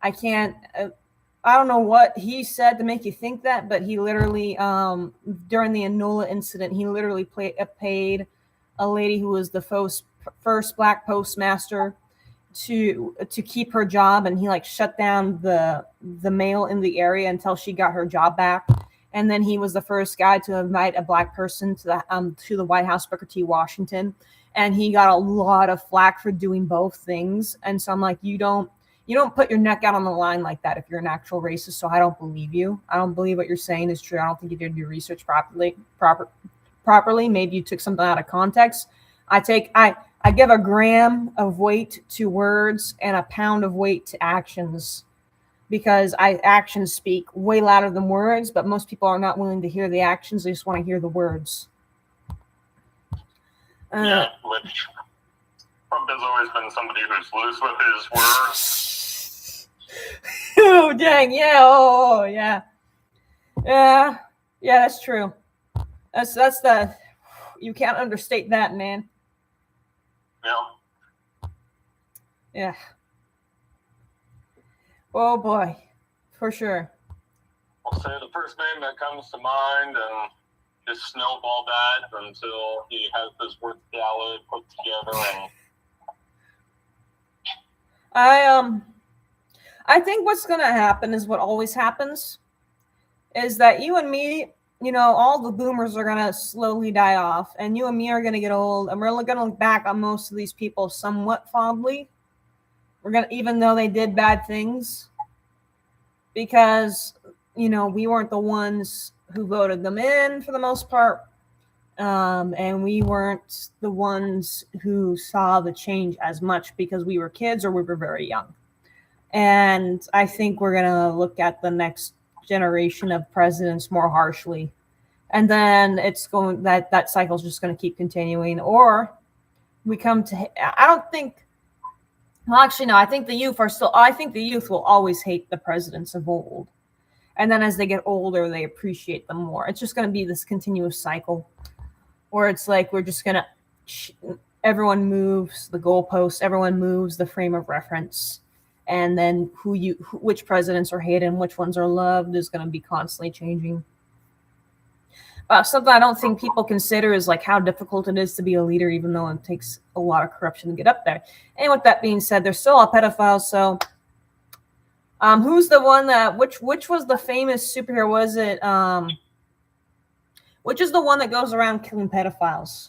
I can't. I don't know what he said to make you think that, but he literally, during the Enola incident, he literally paid a lady who was the first black postmaster to keep her job, and he like shut down the mail in the area until she got her job back. And then he was the first guy to invite a black person to the White House, Booker T. Washington, and he got a lot of flack for doing both things. And so I'm like, you don't put your neck out on the line like that if you're an actual racist. So I don't believe you. I don't believe what you're saying is true. I don't think you did your research properly. Maybe you took something out of context. I give a gram of weight to words and a pound of weight to actions, because actions speak way louder than words, but most people are not willing to hear the actions. They just want to hear the words. Which Trump has always been somebody who's loose with his words. Oh, dang. Yeah. Oh, yeah. Yeah. Yeah, that's true. That's you can't understate that, man. Yeah. Oh, boy. For sure. I'll say the first name that comes to mind, and just snowball that until he has his word salad put together. And I think what's going to happen is what always happens, is that you and me, you know, all the boomers are going to slowly die off, and you and me are going to get old, and we're going to look back on most of these people somewhat fondly. Even though they did bad things, because, you know, we weren't the ones who voted them in for the most part. And we weren't the ones who saw the change as much because we were kids or we were very young. And I think we're going to look at the next generation of presidents more harshly. And then it's going, that cycle is just going to keep continuing. Or we come to, I don't think, well, actually, no, I think the youth will always hate the presidents of old. And then as they get older, they appreciate them more. It's just going to be this continuous cycle where it's like we're just going to, everyone moves the goalposts, everyone moves the frame of reference. and then which presidents are hated and which ones are loved is going to be constantly changing. Something I don't think people consider is like how difficult it is to be a leader, even though it takes a lot of corruption to get up there. And with that being said, they're still all pedophiles. So, who's the one that which was the famous superhero? Was it which is the one that goes around killing pedophiles?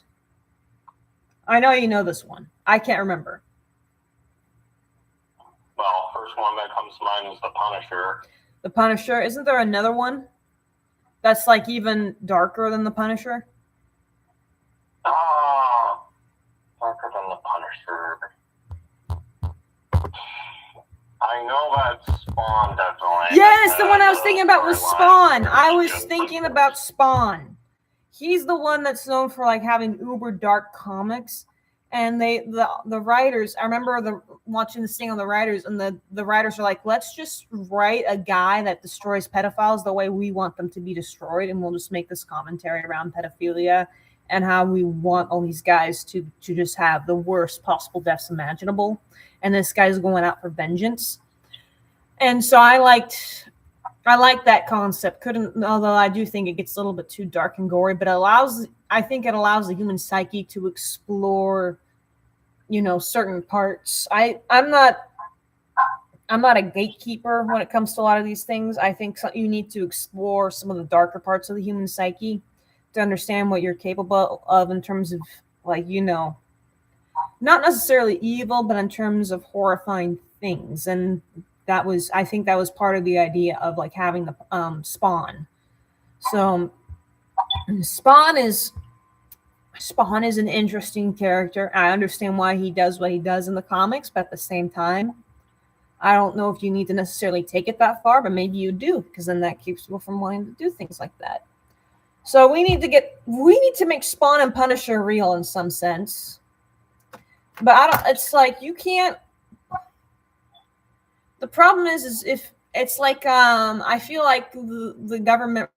I know you know this one. I can't remember. Well, first one that comes to mind is the Punisher. The Punisher. Isn't there another one that's like even darker than the Punisher? Darker than the Punisher. I know that Spawn definitely. Yes, the one I was thinking about was Spawn. I was thinking about Spawn. He's the one that's known for like having uber dark comics. And the writers, I remember watching this thing on the writers, and the writers are like, let's just write a guy that destroys pedophiles the way we want them to be destroyed, and we'll just make this commentary around pedophilia and how we want all these guys to just have the worst possible deaths imaginable. And this guy's going out for vengeance. And so I liked that concept. Although I do think it gets a little bit too dark and gory, but I think it allows the human psyche to explore, certain parts. I'm not a gatekeeper when it comes to a lot of these things. I think you need to explore some of the darker parts of the human psyche to understand what you're capable of in terms of, like, not necessarily evil, but in terms of horrifying things. And I think that was part of the idea of like having the Spawn. So Spawn is an interesting character. I understand why he does what he does in the comics, but at the same time, I don't know if you need to necessarily take it that far, but maybe you do, because then that keeps people from wanting to do things like that. So we need to make Spawn and Punisher real in some sense. But it's like you can't. The problem is if it's like I feel like the government,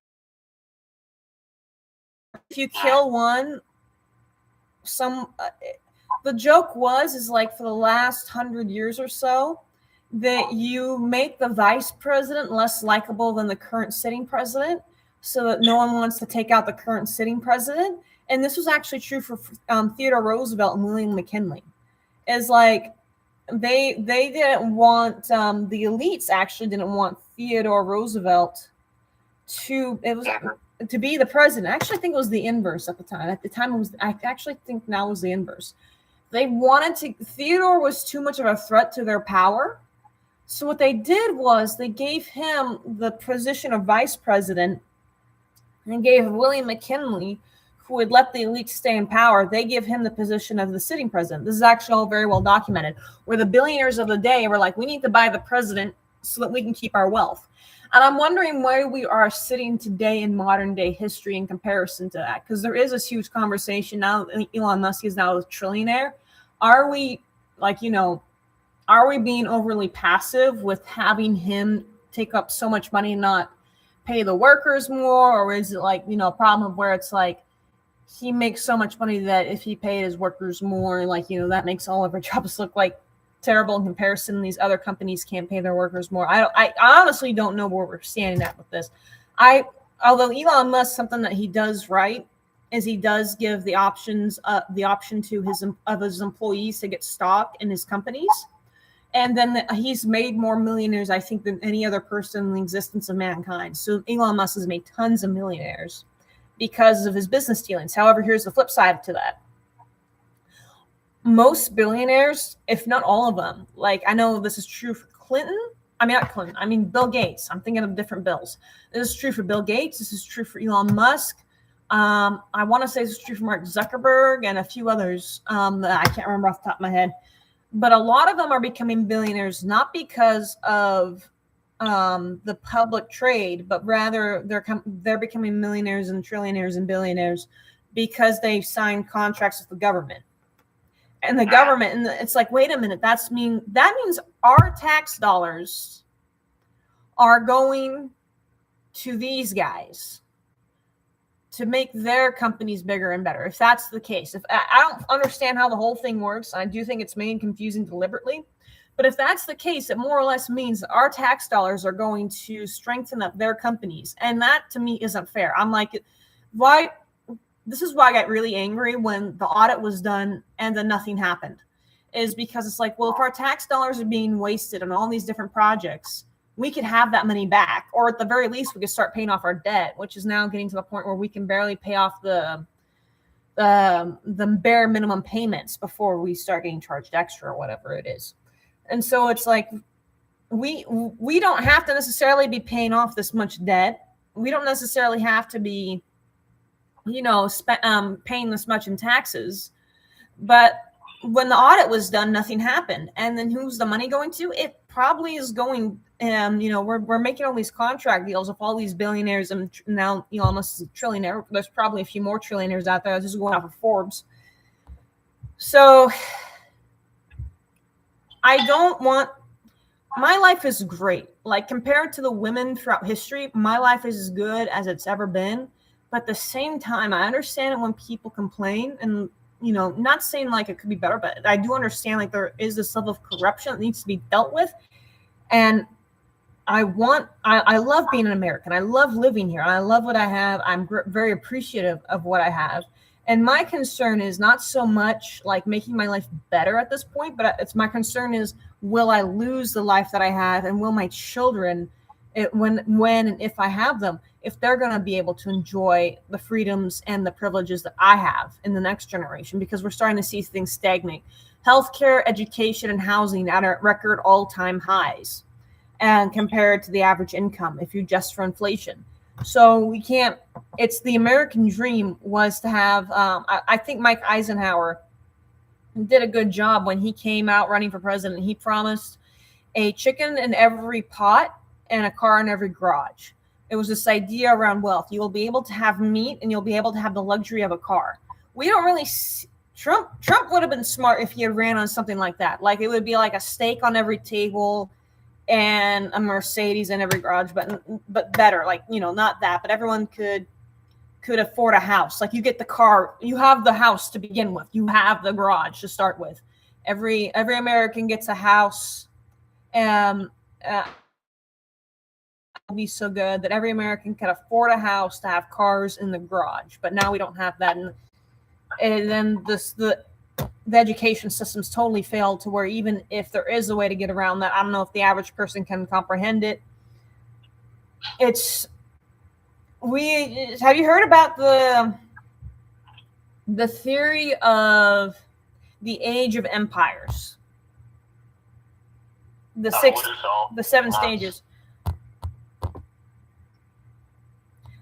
if you kill one, the joke is like for the last 100 years or so that you make the vice president less likable than the current sitting president, so that no one wants to take out the current sitting president. And this was actually true for Theodore Roosevelt and William McKinley. Is like they didn't want the elites actually didn't want Theodore Roosevelt to be the president. I actually think it was the inverse at the time. At the time, I actually think now it was the inverse. Theodore was too much of a threat to their power. So what they did was they gave him the position of vice president and gave William McKinley, who would let the elites stay in power, they give him the position of the sitting president. This is actually all very well documented, where the billionaires of the day were like, we need to buy the president so that we can keep our wealth. And I'm wondering where we are sitting today in modern day history in comparison to that, because there is this huge conversation now. Elon Musk is now a trillionaire. Are we being overly passive with having him take up so much money and not pay the workers more? Or is it like, a problem of where it's like, he makes so much money that if he paid his workers more, like, that makes all of our jobs look like terrible in comparison. These other companies can't pay their workers more. I honestly don't know where we're standing at with this. Although Elon Musk, something that he does right is he does give the option to his employees to get stock in his companies. And then he's made more millionaires, I think, than any other person in the existence of mankind. So Elon Musk has made tons of millionaires because of his business dealings. However, here's the flip side to that. Most billionaires, if not all of them, like I know this is true for Bill Gates. I'm thinking of different Bills. This is true for Bill Gates. This is true for Elon Musk. I want to say this is true for Mark Zuckerberg and a few others that I can't remember off the top of my head. But a lot of them are becoming billionaires not because of the public trade, but rather they're becoming millionaires and trillionaires and billionaires because they signed contracts with the government. And the government, and it's like, wait a minute, that means our tax dollars are going to these guys to make their companies bigger and better. If that's the case, if I don't understand how the whole thing works, I do think it's made confusing deliberately. But if that's the case, it more or less means that our tax dollars are going to strengthen up their companies. And that to me isn't fair. I'm like, why? This is why I got really angry when the audit was done and then nothing happened. Is because it's like, well, if our tax dollars are being wasted on all these different projects, we could have that money back. Or at the very least, we could start paying off our debt, which is now getting to the point where we can barely pay off the bare minimum payments before we start getting charged extra or whatever it is. And so it's like, we don't have to necessarily be paying off this much debt. We don't necessarily have to be, paying this much in taxes. But when the audit was done, nothing happened. And then who's the money going to? It probably is going, we're making all these contract deals with all these billionaires, and now Elon Musk is a trillionaire. There's probably a few more trillionaires out there. This is going off of Forbes. So I don't want, my life is great. Like, compared to the women throughout history, my life is as good as it's ever been. But at the same time, I understand it when people complain, and not saying like it could be better, but I do understand like there is this level of corruption that needs to be dealt with. And I love being an American. I love living here. I love what I have. I'm very appreciative of what I have. And my concern is not so much like making my life better at this point, but my concern is, will I lose the life that I have, and will my children, when and if I have them, if they're going to be able to enjoy the freedoms and the privileges that I have in the next generation, because we're starting to see things stagnate. Healthcare, education, and housing at record all-time highs, and compared to the average income, if you adjust for inflation. So we can't, it's the American dream was to have, I think Mike Eisenhower did a good job when he came out running for president. He promised a chicken in every pot and a car in every garage. It was this idea around wealth. You will be able to have meat, and you'll be able to have the luxury of a car. We don't really Trump would have been smart if he had ran on something like that. Like, it would be like a steak on every table and a Mercedes in every garage, but better. Like, not that, but everyone could afford a house. Like, you get the car, you have the house to begin with, you have the garage to start with. Every American gets a house. Be so good that every American can afford a house to have cars in the garage. But now we don't have that, and then the education system's totally failed to where even if there is a way to get around that, I don't know if the average person can comprehend it. Have you heard about the theory of the age of empires? The seven stages.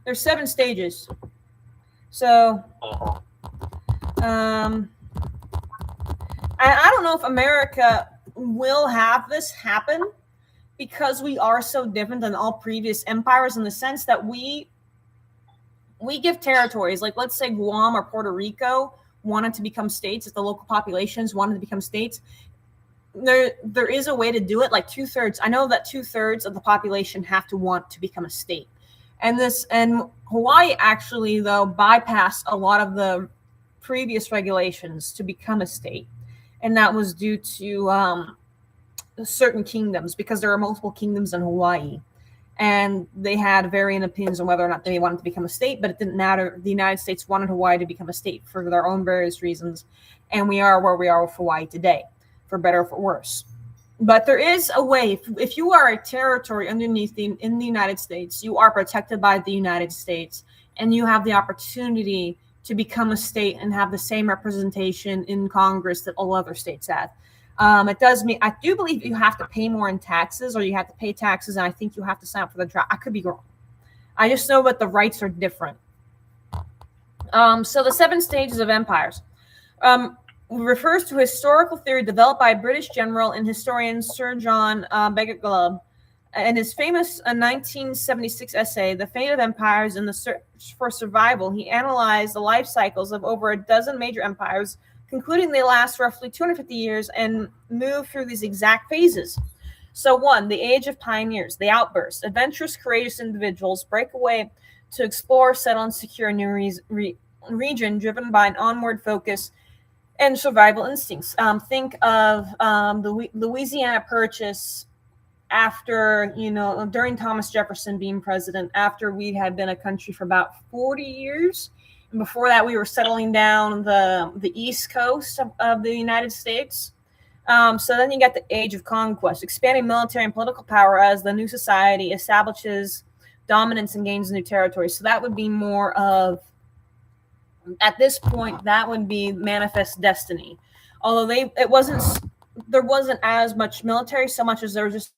There's 7 stages. So, I don't know if America will have this happen, because we are so different than all previous empires, in the sense that we give territories. Like, let's say Guam or Puerto Rico wanted to become states, if the local populations wanted to become states. There is a way to do it. Like 2/3. I know that 2/3 of the population have to want to become a state. And Hawaii actually, though, bypassed a lot of the previous regulations to become a state. And that was due to certain kingdoms, because there are multiple kingdoms in Hawaii. And they had varying opinions on whether or not they wanted to become a state, but it didn't matter. The United States wanted Hawaii to become a state for their own various reasons. And we are where we are with Hawaii today, for better or for worse. But there is a way. If you are a territory in the United States, you are protected by the United States, and you have the opportunity to become a state and have the same representation in Congress that all other states have. It does mean, I do believe you have to pay more in taxes, or you have to pay taxes, and I think you have to sign up for the draft. I could be wrong. I just know that the rights are different. So the 7 stages of empires. Refers to historical theory developed by British general and historian Sir John Beglerbeg in his famous 1976 essay, The Fate of Empires and the Search for Survival. He analyzed the life cycles of over a dozen major empires, concluding they last roughly 250 years and move through these exact phases. So 1, the age of pioneers, the outburst. Adventurous, courageous individuals break away to explore, settle, and secure a new region, driven by an onward focus and survival instincts. Think of the Louisiana Purchase after, during Thomas Jefferson being president, after we had been a country for about 40 years. And before that, we were settling down the East Coast of the United States. So then you get the Age of Conquest, expanding military and political power as the new society establishes dominance and gains new territory. So that would be more of, at this point, that would be manifest destiny. Although there wasn't as much military so much as there was just,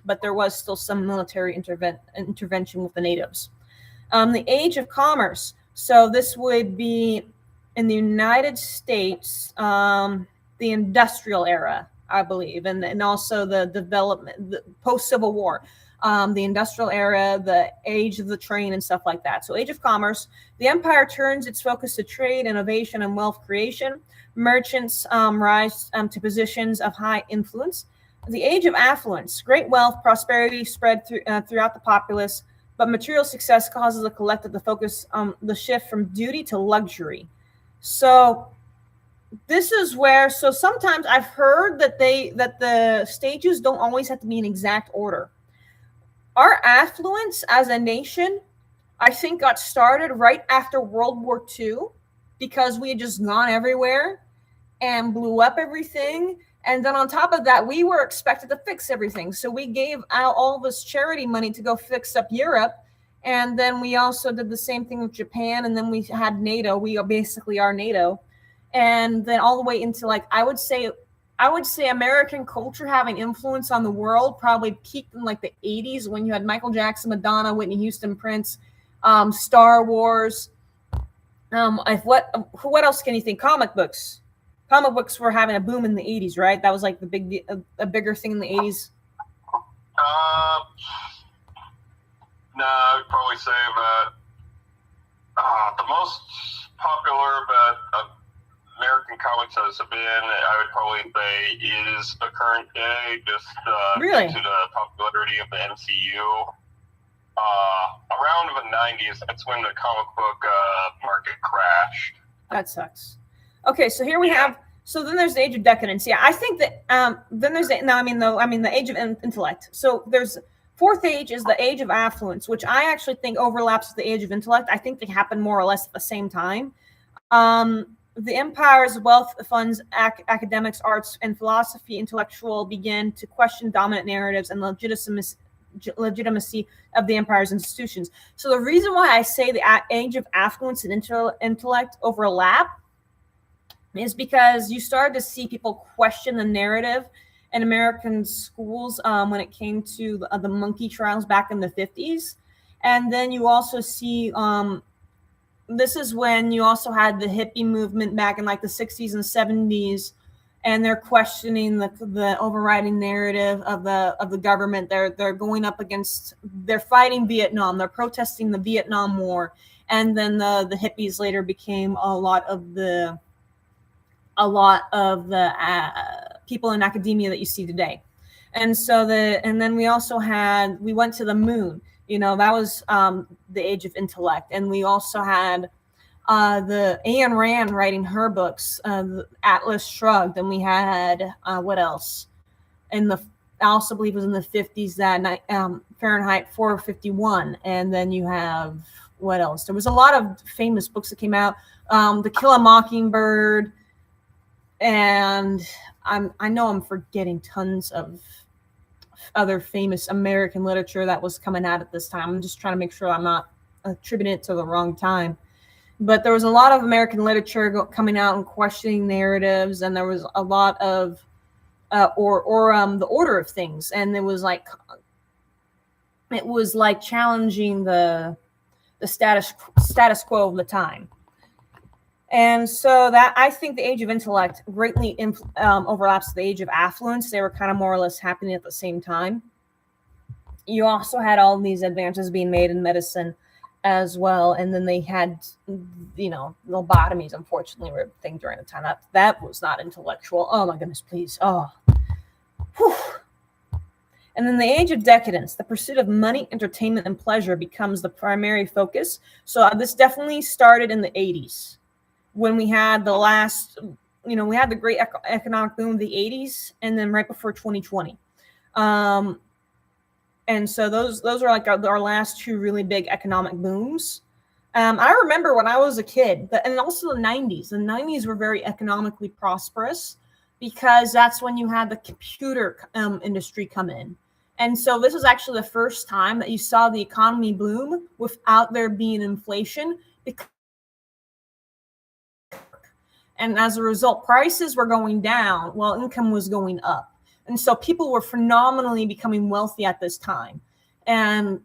but there was still some military intervention with the natives. The Age of Commerce. So this would be in the United States, the industrial era, I believe, and also the development, the post-Civil War. The industrial era, the age of the train, and stuff like that. So Age of Commerce, the empire turns its focus to trade, innovation, and wealth creation. Merchants rise to positions of high influence. The Age of Affluence, great wealth, prosperity spread throughout the populace, but material success causes the collective to focus on the shift from duty to luxury. So this is where, so sometimes I've heard that the stages don't always have to be in exact order. Our affluence as a nation, I think, got started right after World War II because we had just gone everywhere and blew up everything. And then on top of that, we were expected to fix everything. So we gave out all this charity money to go fix up Europe. And then we also did the same thing with Japan. And then we had NATO. We basically are NATO. And then all the way into, like, I would say American culture having influence on the world probably peaked in like the 80s when you had Michael Jackson, Madonna, Whitney Houston, Prince, Star Wars. What else can you think? Comic books. Comic books were having a boom in the 80s, right? That was like a bigger thing in the 80s. No, I'd probably say that the most popular that American comics has been, I would probably say, is the current day, just really? due to the popularity of the MCU. Around the 90s, that's when the comic book market crashed. That sucks. Okay, so here we have. So then there's the Age of Decadence. Yeah, I think that then there's the Age of Intellect. So there's fourth age is the Age of Affluence, which I actually think overlaps with the Age of Intellect. I think they happen more or less at the same time. The empire's wealth funds academics, arts, and philosophy intellectual begin to question dominant narratives and legitimacy of the empire's institutions. So the reason why I say the Age of Affluence and intellect overlap is because you started to see people question the narrative in American schools when it came to the monkey trials back in the 50s. And then you also see this is when you also had the hippie movement back in like the 60s and 70s, and they're questioning the overriding narrative of the government. They're going up against, they're fighting Vietnam, they're protesting the Vietnam War, and then the hippies later became a lot of the people in academia that you see today. And so then we also we went to the moon. That was the Age of Intellect. And we also had the Ayn Rand writing her books, Atlas Shrugged. And we had, what else? I also believe it was in the 50s, that Fahrenheit 451. And then you have, what else? There was a lot of famous books that came out. To Kill a Mockingbird. And I know I'm forgetting tons of other famous American literature that was coming out at this time. I'm just trying to make sure I'm not attributing it to the wrong time. But there was a lot of American literature coming out and questioning narratives, and there was a lot of the order of things, and it was like challenging the status quo of the time. And so that, I think the Age of Intellect greatly overlaps the Age of Affluence. They were kind of more or less happening at the same time. You also had all these advances being made in medicine as well. And then they had, lobotomies, unfortunately, were a thing during the time. That was not intellectual. Oh, my goodness, please. Oh. Whew. And then the Age of Decadence, the pursuit of money, entertainment, and pleasure becomes the primary focus. So this definitely started in the 80s. when we had the last, we had the great economic boom of the 80s, and then right before 2020. And so those are like our last two really big economic booms. I remember when I was a kid, and also the 90s. The 90s were very economically prosperous because that's when you had the computer industry come in. And so this was actually the first time that you saw the economy bloom without there being inflation. And as a result, prices were going down while income was going up. And so people were phenomenally becoming wealthy at this time. And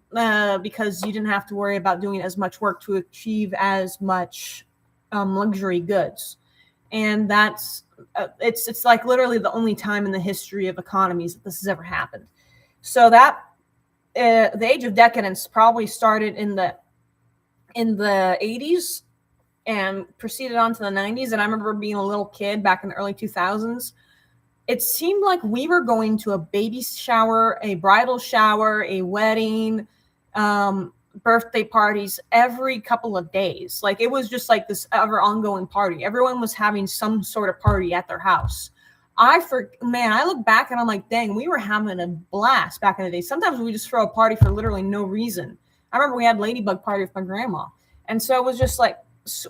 because you didn't have to worry about doing as much work to achieve as much luxury goods. And that's it's like literally the only time in the history of economies that this has ever happened. So that the age of decadence probably started in the 80s and proceeded on to the 90s. And I remember being a little kid back in the early 2000s. It seemed like we were going to a baby shower, a bridal shower, a wedding, birthday parties every couple of days. Like it was just like this ever ongoing party. Everyone was having some sort of party at their house. I look back and I'm like, dang, we were having a blast back in the day. Sometimes we just throw a party for literally no reason. I remember we had ladybug party with my grandma. And so it was just like,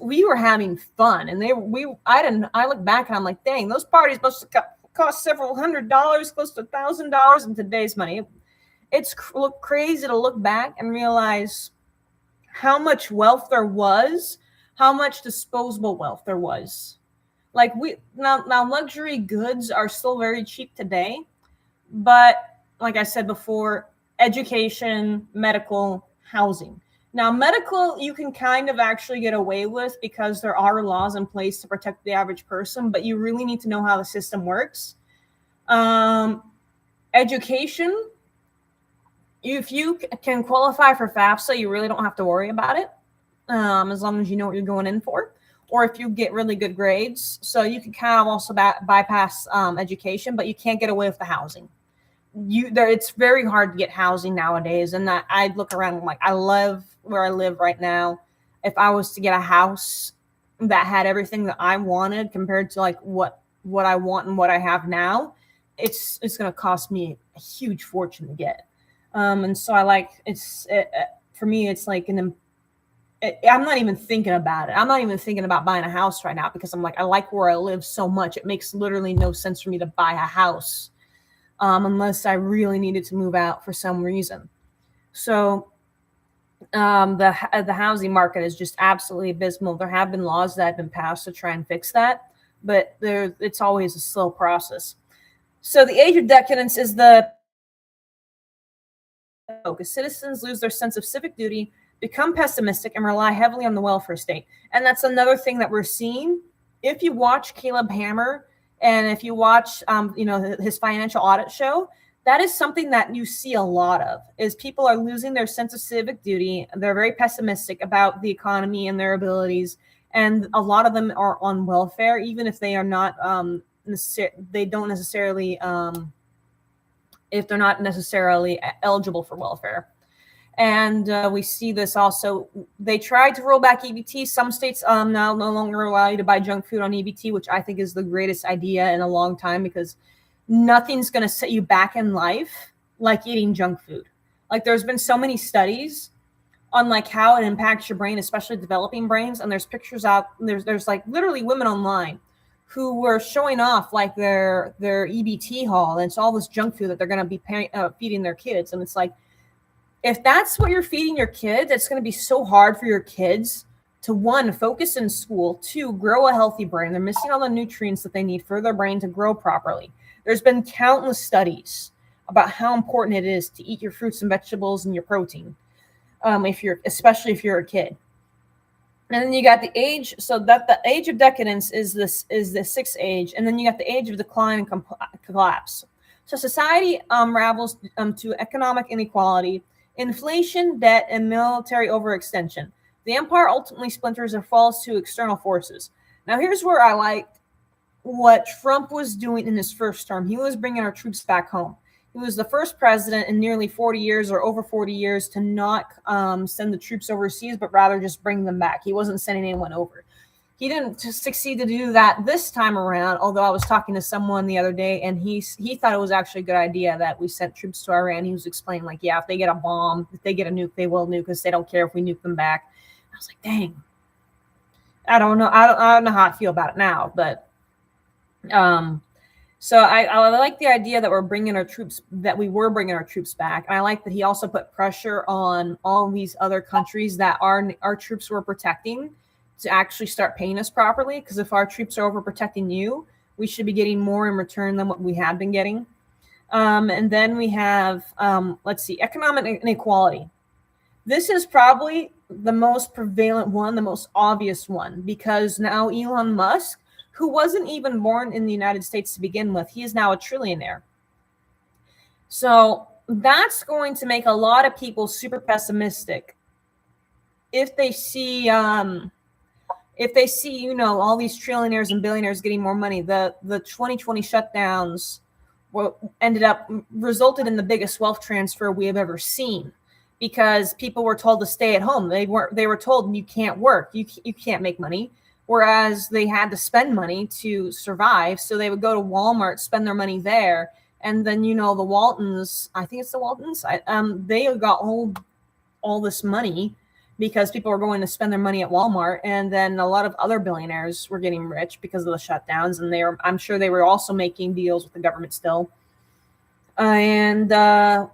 we were having fun. And I look back and I'm like, dang, those parties must have cost several $100s, close to $1,000 in today's money. It's crazy to look back and realize how much wealth there was, how much disposable wealth there was. Like now luxury goods are still very cheap today, but like I said before, education, medical, housing. Now, medical, you can kind of actually get away with because there are laws in place to protect the average person, but you really need to know how the system works. Education, if you can qualify for FAFSA, you really don't have to worry about it, as long as you know what you're going in for, or if you get really good grades. So you can kind of also bypass education, but you can't get away with the housing. It's very hard to get housing nowadays, and I look around and I'm like, I love where I live right now. If I was to get a house that had everything that I wanted compared to like what I want and what I have now, it's going to cost me a huge fortune to get. And so for me, it's like I'm not even thinking about it. I'm not even thinking about buying a house right now because I'm like, I like where I live so much. It makes literally no sense for me to buy a house unless I really needed to move out for some reason. So the housing market is just absolutely abysmal. There have been laws that have been passed to try and fix that, but it's always a slow process. So the age of decadence is the focus. Citizens lose their sense of civic duty, become pessimistic, and rely heavily on the welfare state. And that's another thing that we're seeing. If you watch Caleb Hammer, and if you watch, his financial audit show, that is something that you see a lot of, is people are losing their sense of civic duty. They're very pessimistic about the economy and their abilities. And a lot of them are on welfare, even if they are not, they don't necessarily, if they're not necessarily eligible for welfare. And we see this also. They tried to roll back EBT. Some states now no longer allow you to buy junk food on EBT, which I think is the greatest idea in a long time, because nothing's going to set you back in life like eating junk food. Like there's been so many studies on like how it impacts your brain, especially developing brains. And there's pictures out. There's like literally women online who were showing off like their EBT haul, and it's all this junk food that they're going to be feeding their kids. And it's like, if that's what you're feeding your kids, it's going to be so hard for your kids to, one, focus in school, two, grow a healthy brain. They're missing all the nutrients that they need for their brain to grow properly. There's been countless studies about how important it is to eat your fruits and vegetables and your protein, especially if you're a kid. And then you got the age, so that the age of decadence is the sixth age, and then you got the age of decline and collapse. So society unravels to economic inequality, inflation, debt, and military overextension. The empire ultimately splinters and falls to external forces. Now, here's where I liked what Trump was doing in his first term. He was bringing our troops back home. He was the first president in nearly 40 years or over 40 years to not send the troops overseas, but rather just bring them back. He wasn't sending anyone over. He didn't succeed to do that this time around, although I was talking to someone the other day, and he thought it was actually a good idea that we sent troops to Iran. He was explaining, like, yeah, if they get a bomb, if they get a nuke, they will nuke us. They don't care if we nuke them back. I was like, dang. I don't know. I don't know how I feel about it now, but so I like the idea that we were bringing our troops back. And I like that he also put pressure on all these other countries that our troops were protecting to actually start paying us properly. Because if our troops are overprotecting you, we should be getting more in return than what we have been getting. And then we have, let's see, economic inequality. This is probably the most prevalent one, the most obvious one, because now Elon Musk, who wasn't even born in the United States to begin with, he is now a trillionaire. So that's going to make a lot of people super pessimistic if they see, all these trillionaires and billionaires getting more money. The 2020 shutdowns resulted in the biggest wealth transfer we have ever seen, because people were told to stay at home. They were told you can't work, you can't make money, whereas they had to spend money to survive. So they would go to Walmart, spend their money there, and then the Waltons, I think it's the Waltons, they got all this money because people were going to spend their money at Walmart. And then a lot of other billionaires were getting rich because of the shutdowns, and I'm sure they were also making deals with the government still. And then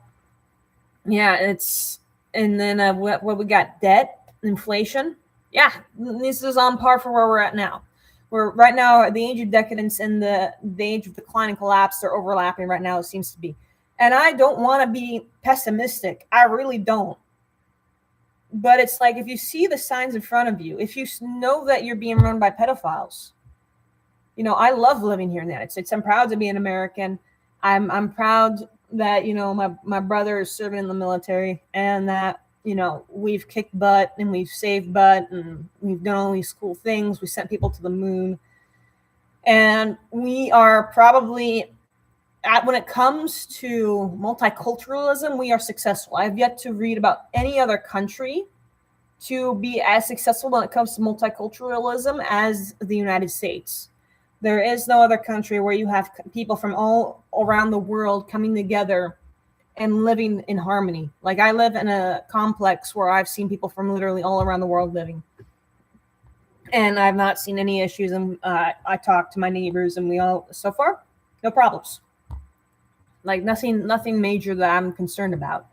what we got, debt, inflation. Yeah, this is on par for where we're at now. We're right now, the age of decadence and the age of decline and collapse are overlapping right now, it seems to be. And I don't want to be pessimistic. I really don't. But it's like, if you see the signs in front of you, if you know that you're being run by pedophiles, I love living here in the United States. I'm proud to be an American. I'm proud that, my brother is serving in the military, and that, we've kicked butt and we've saved butt and we've done all these cool things. We sent people to the moon. And we are probably, when it comes to multiculturalism, we are successful. I've yet to read about any other country to be as successful when it comes to multiculturalism as the United States. There is no other country where you have people from all around the world coming together and living in harmony. Like, I live in a complex where I've seen people from literally all around the world living, and I've not seen any issues. And I talk to my neighbors, and we all, so far, no problems. Like, nothing major that I'm concerned about.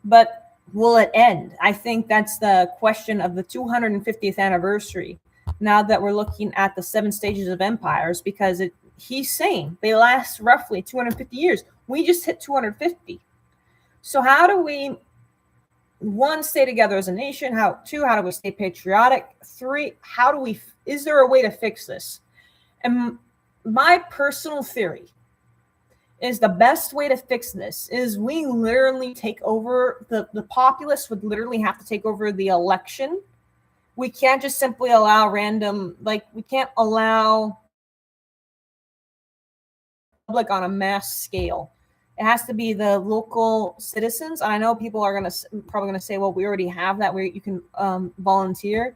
But will it end? I think that's the question of the 250th anniversary. Now that we're looking at the 7 stages of empires, because he's saying they last roughly 250 years. We just hit 250. So how do we, 1, stay together as a nation? 2, how do we stay patriotic? 3, is there a way to fix this? And my personal theory is the best way to fix this is we literally take over, the populace would literally have to take over the election. We can't just simply allow we can't allow public on a mass scale. It has to be the local citizens. I know people are probably going to say, well, we already have that where you can volunteer.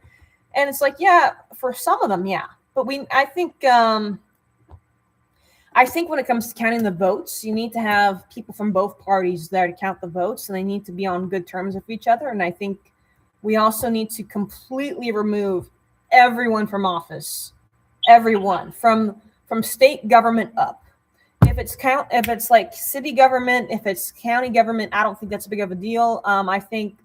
And it's like, yeah, for some of them, yeah. But I think when it comes to counting the votes, you need to have people from both parties there to count the votes, and they need to be on good terms with each other. And I think we also need to completely remove everyone from office, everyone from state government up. If it's like city government, if it's county government, I don't think that's a big of a deal. I think,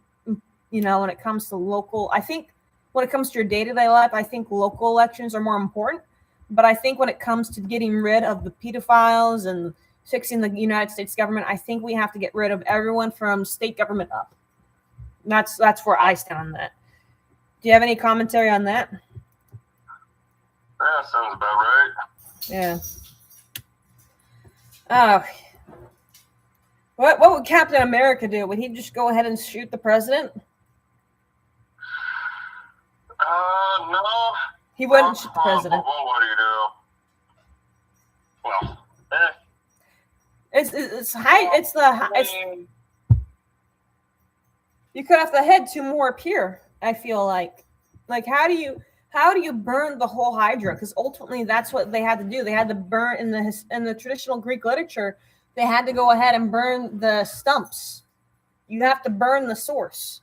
when it comes to local, I think when it comes to your day-to-day life, I think local elections are more important. But I think when it comes to getting rid of the pedophiles and fixing the United States government, I think we have to get rid of everyone from state government up. That's where I stand on that. Do you have any commentary on that? Yeah, sounds about right. Yeah. What would Captain America do? Would he just go ahead and shoot the president? No. He wouldn't shoot the president. What would he do? Well, It's high. You could have the head 2 more appear. I feel like how do how do you burn the whole Hydra? Because ultimately, that's what they had to do. They had to burn in the traditional Greek literature. They had to go ahead and burn the stumps. You have to burn the source.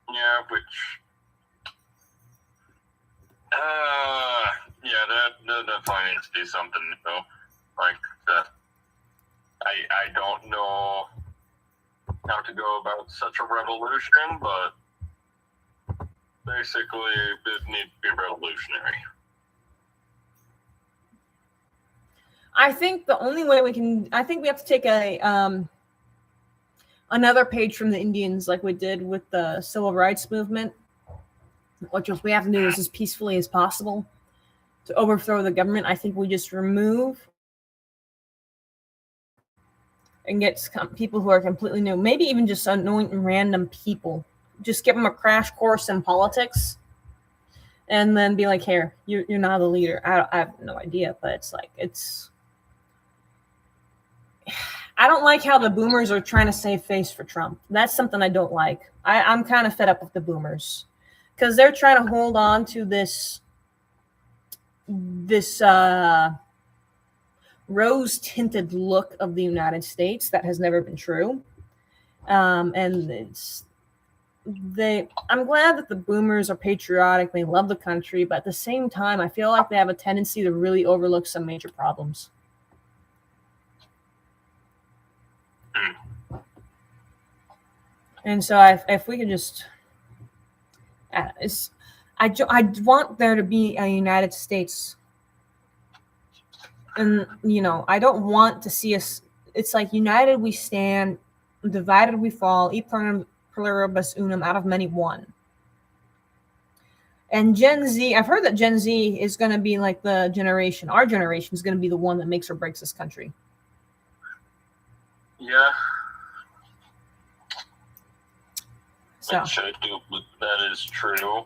Yeah, which. That definitely needs to be something new. Like, I don't know how to go about such a revolution, but basically it needs to be revolutionary. I think the only way we can, I think we have to take another page from the Indians, like we did with the civil rights movement, which we have to do this as peacefully as possible to overthrow the government. I think we just remove and get people who are completely new, maybe even just anoint random people, just give them a crash course in politics, and then be like, here, you're not a leader. I have no idea, but it's like, I don't like how the boomers are trying to save face for Trump. That's something I don't like. I'm kind of fed up with the boomers because they're trying to hold on to this rose-tinted look of the United States that has never been true. And I'm glad that the boomers are patriotic. They love the country, but at the same time, I feel like they have a tendency to really overlook some major problems. And so if we could just, I want there to be a United States. And, I don't want to see us, it's like united we stand, divided we fall, e pluribus unum, out of many one. And Gen Z, I've heard that Gen Z is going to be like the generation, our generation is going to be the one that makes or breaks this country. Yeah. So. That is true.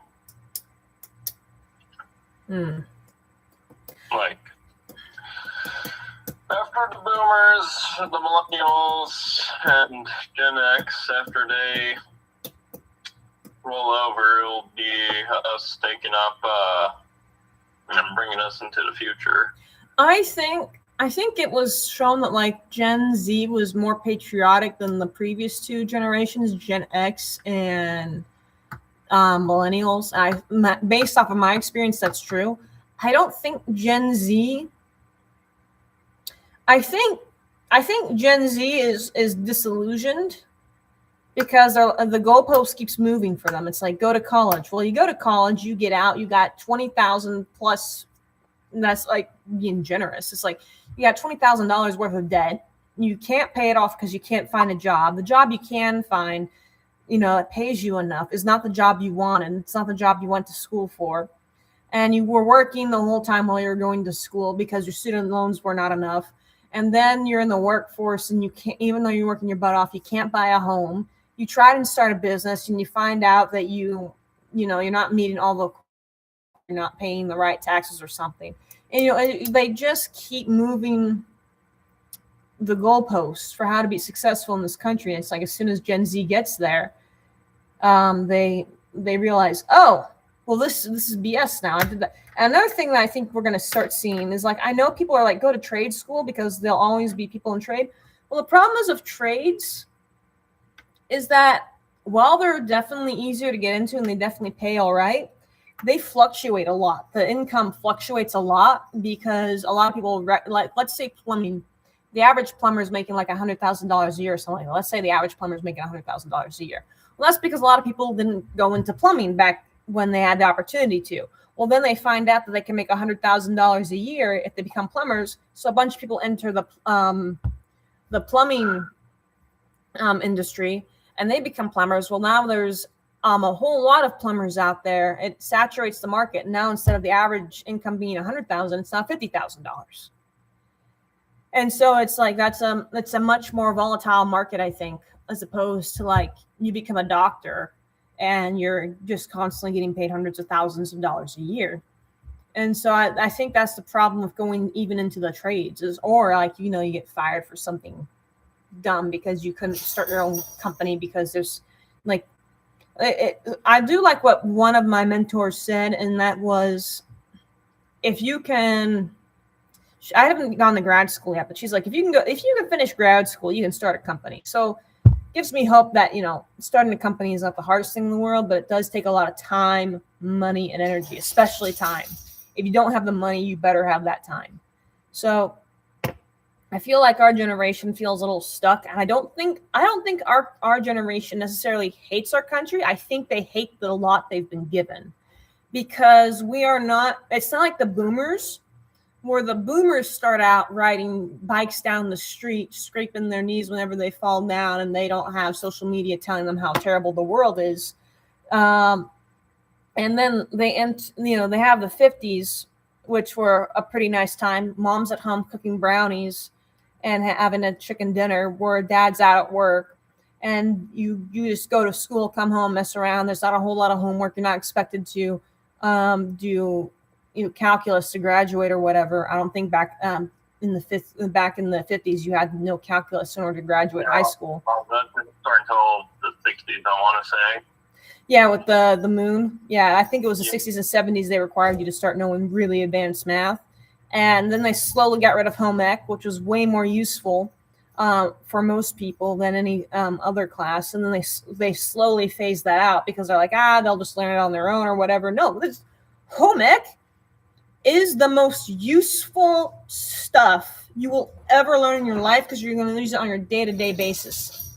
Like, after the boomers, the millennials, and Gen X, after they roll over, it'll be us taking up and bringing us into the future. I think it was shown that like Gen Z was more patriotic than the previous two generations, Gen X and millennials. Based off of my experience, that's true. I don't think Gen Z. I think Gen Z is disillusioned because the goalpost keeps moving for them. It's like, go to college. Well, you go to college, you get out, you got 20,000 plus. And that's like being generous. It's like you got $20,000 worth of debt. You can't pay it off because you can't find a job. The job you can find, it pays you enough. Is not the job you want, and it's not the job you went to school for. And you were working the whole time while you were going to school because your student loans were not enough. And then you're in the workforce and you can't, even though you're working your butt off, you can't buy a home. You try and start a business and you find out that you're not meeting all the, you're not paying the right taxes or something. And, they just keep moving the goalposts for how to be successful in this country. And it's like, as soon as Gen Z gets there, they realize, oh, well, this is BS now. I did that. And another thing that I think we're going to start seeing is, like, I know people are like, go to trade school because there'll always be people in trade. Well, the problem is of trades is that while they're definitely easier to get into and they definitely pay all right, they fluctuate a lot. The income fluctuates a lot because a lot of people, like, let's say plumbing, the average plumber is making like $100,000 a year or something. Let's say the average plumber is making $100,000 a year. Well, that's because a lot of people didn't go into plumbing back when they had the opportunity to. Well, then they find out that they can make $100,000 a year if they become plumbers. So a bunch of people enter the plumbing industry and they become plumbers. Well, now there's a whole lot of plumbers out there. It saturates the market. Now, instead of the average income being $100,000, it's now $50,000. And so it's like, that's a much more volatile market, I think, as opposed to like you become a doctor and you're just constantly getting paid hundreds of thousands of dollars a year. And so I think that's the problem with going even into the trades or like, you get fired for something dumb because you couldn't start your own company because there's like, I do like what one of my mentors said, and that was, if you can, I haven't gone to grad school yet, but she's like, if you can finish grad school, you can start a company. So gives me hope that, starting a company is not the hardest thing in the world, but it does take a lot of time, money, and energy, especially time. If you don't have the money, you better have that time. So I feel like our generation feels a little stuck, and I don't think our generation necessarily hates our country. I think they hate the lot they've been given, because we are not. It's not like the boomers, where the boomers start out riding bikes down the street, scraping their knees whenever they fall down, and they don't have social media telling them how terrible the world is. And then they have the 50s, which were a pretty nice time. Mom's at home cooking brownies and having a chicken dinner, where dad's out at work, and you just go to school, come home, mess around. There's not a whole lot of homework. You're not expected to do calculus to graduate or whatever. I don't think back in the 50s you had no calculus in order to graduate high school. Well, that didn't start until the 60s, I want to say. Yeah, with the moon. Yeah, I think it was the 60s and 70s they required you to start knowing really advanced math. And then they slowly got rid of home ec, which was way more useful for most people than any other class. And then they slowly phased that out, because they're like, they'll just learn it on their own or whatever. No, home ec is the most useful stuff you will ever learn in your life, because you're going to use it on your day-to-day basis.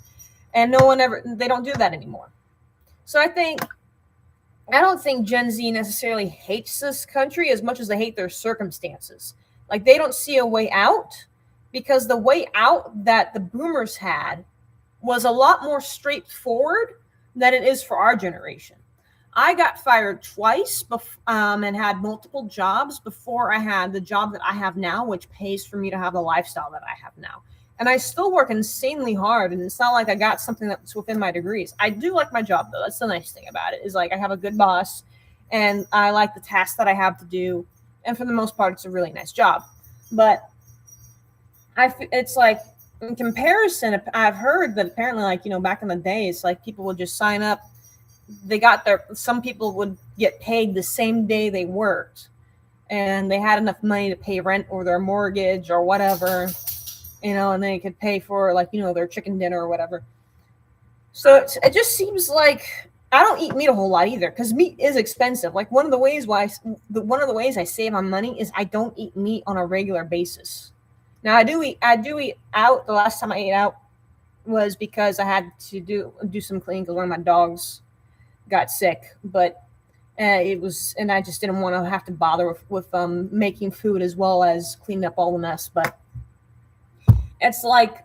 And they don't do that anymore. So I don't think Gen Z necessarily hates this country as much as they hate their circumstances. Like, they don't see a way out, because the way out that the boomers had was a lot more straightforward than it is for our generation. I got fired twice and had multiple jobs before I had the job that I have now, which pays for me to have the lifestyle that I have now. And I still work insanely hard, and it's not like I got something that's within my degrees. I do like my job, though. That's the nice thing about it, is like I have a good boss, and I like the tasks that I have to do. And for the most part, it's a really nice job. But it's like, in comparison, I've heard that apparently, like, back in the days, like, people would just sign up. Some people would get paid the same day they worked, and they had enough money to pay rent or their mortgage or whatever, and they could pay for, like, their chicken dinner or whatever. So it just seems like I don't eat meat a whole lot either, because meat is expensive. Like, one of the ways I save on money is I don't eat meat on a regular basis. Now I do eat out. The last time I ate out was because I had to do some cleaning, because one of my dogs got sick, but I just didn't want to have to bother with making food as well as cleaning up all the mess. But it's like,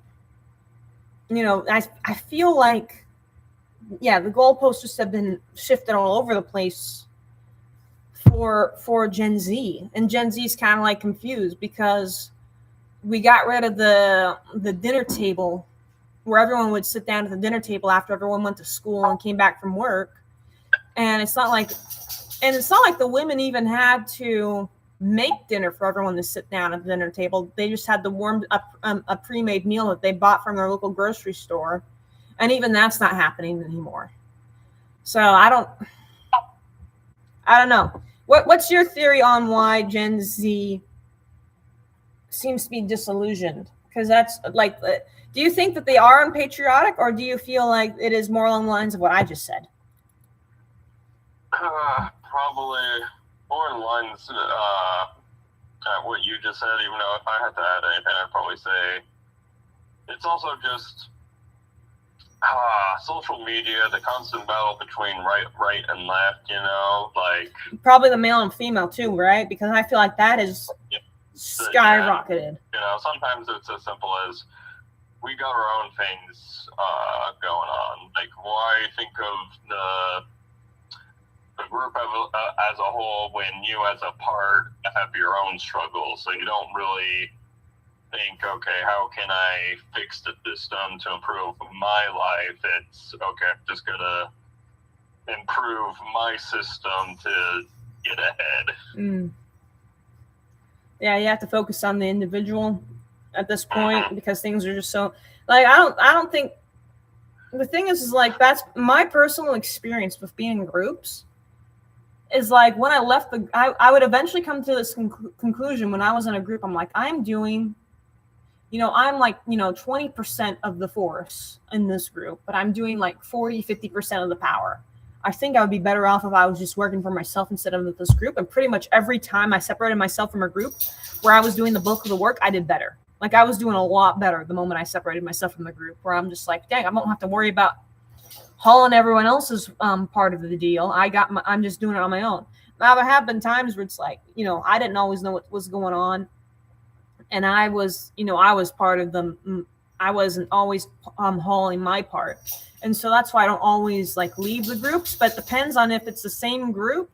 I feel like, yeah, the goalposts just have been shifted all over the place for Gen Z, and Gen Z is kind of like confused, because we got rid of the dinner table, where everyone would sit down at the dinner table after everyone went to school and came back from work. And it's not like the women even had to make dinner for everyone to sit down at the dinner table. They just had to warm up a pre-made meal that they bought from their local grocery store. And even that's not happening anymore. So I don't know. What's your theory on why Gen Z seems to be disillusioned? Because that's like, do you think that they are unpatriotic, or do you feel like it is more along the lines of what I just said? Probably more in lines at what you just said, even though if I had to add anything, I'd probably say it's also just social media, the constant battle between right and left, like... Probably the male and female too, right? Because I feel like that is skyrocketed. Sometimes it's as simple as, we got our own things going on. Like, why think of the group as a whole when you as a part have your own struggles? So you don't really think, okay, how can I fix the system to improve my life? It's, okay, I'm just going to improve my system to get ahead. Yeah, you have to focus on the individual at this point, because things are just so, like, I don't think the thing is like, that's my personal experience with being in groups. Is like when I left I would eventually come to this conclusion when I was in a group. I'm like, I'm doing, I'm like, 20% of the force in this group, but I'm doing like 40-50% of the power. I think I would be better off if I was just working for myself instead of with this group. And pretty much every time I separated myself from a group where I was doing the bulk of the work, I did better. Like I was doing a lot better the moment I separated myself from the group, where I'm just like, dang, I don't have to worry about hauling everyone else's part of the deal. I'm just doing it on my own. Now there have been times where it's like, I didn't always know what was going on, and I was part of them. I wasn't always hauling my part, and so that's why I don't always like leave the groups. But it depends on if it's the same group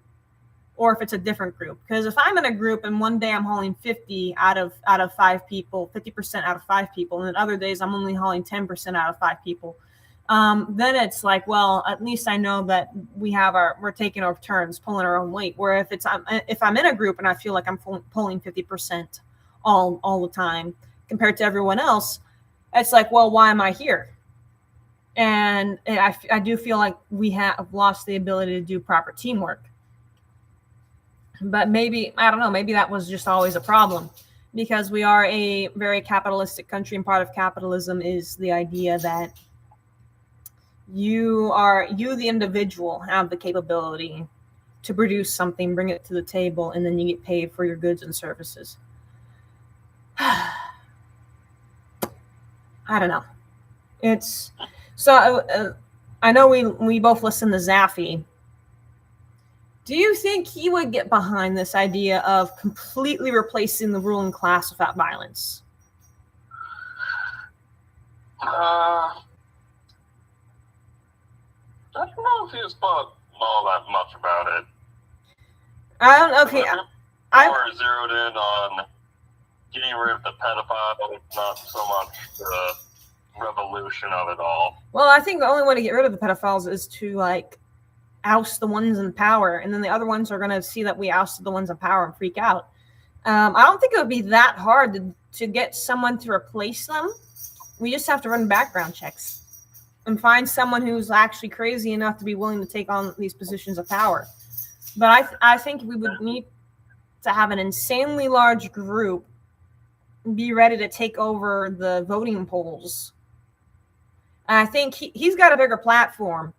or if it's a different group. Because if I'm in a group and one day I'm hauling 50 out of 5 people, 50% out of 5 people, and then other days I'm only hauling 10% out of 5 people, then it's like, well, at least I know that we're taking our turns, pulling our own weight. Where if I'm in a group and I feel like I'm pulling 50% all the time compared to everyone else, it's like, well, why am I here? And I do feel like we have lost the ability to do proper teamwork. But maybe, I don't know, maybe that was just always a problem, because we are a very capitalistic country, and part of capitalism is the idea that you the individual have the capability to produce something, bring it to the table, and then you get paid for your goods and services. I don't know. It's so I know we both listen to Zaffy. Do you think he would get behind this idea of completely replacing the ruling class without violence? I don't know if he's thought all that much about it. I don't know. Okay, more zeroed in on getting rid of the pedophile, not so much the revolution of it all. Well, I think the only way to get rid of the pedophiles is to like oust the ones in power, and then the other ones are going to see that we ousted the ones in power and freak out. I don't think it would be that hard to get someone to replace them. We just have to run background checks and find someone who's actually crazy enough to be willing to take on these positions of power. But I think we would need to have an insanely large group be ready to take over the voting polls. And I think he's got a bigger platform.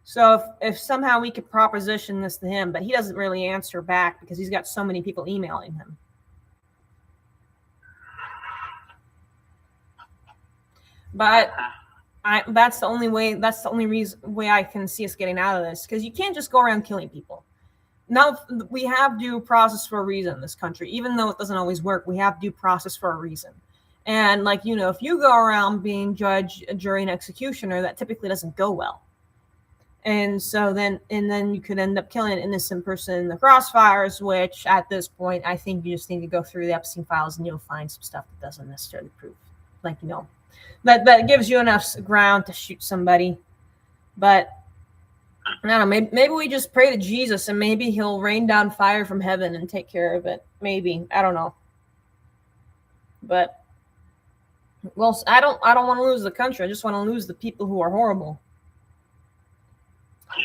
So if somehow we could proposition this to him, but he doesn't really answer back because he's got so many people emailing him. But that's the only way. That's the only way I can see us getting out of this, because you can't just go around killing people. Now, we have due process for a reason in this country. Even though it doesn't always work, we have due process for a reason. And like, if you go around being judge, jury, and executioner, that typically doesn't go well. And so then you could end up killing an innocent person in the crossfires, which at this point, I think you just need to go through the Epstein files and you'll find some stuff that doesn't necessarily prove, like, that gives you enough ground to shoot somebody. But I don't know, maybe we just pray to Jesus and maybe he'll rain down fire from heaven and take care of it. Maybe. I don't know. But, well, I don't want to lose the country. I just want to lose the people who are horrible. Yeah.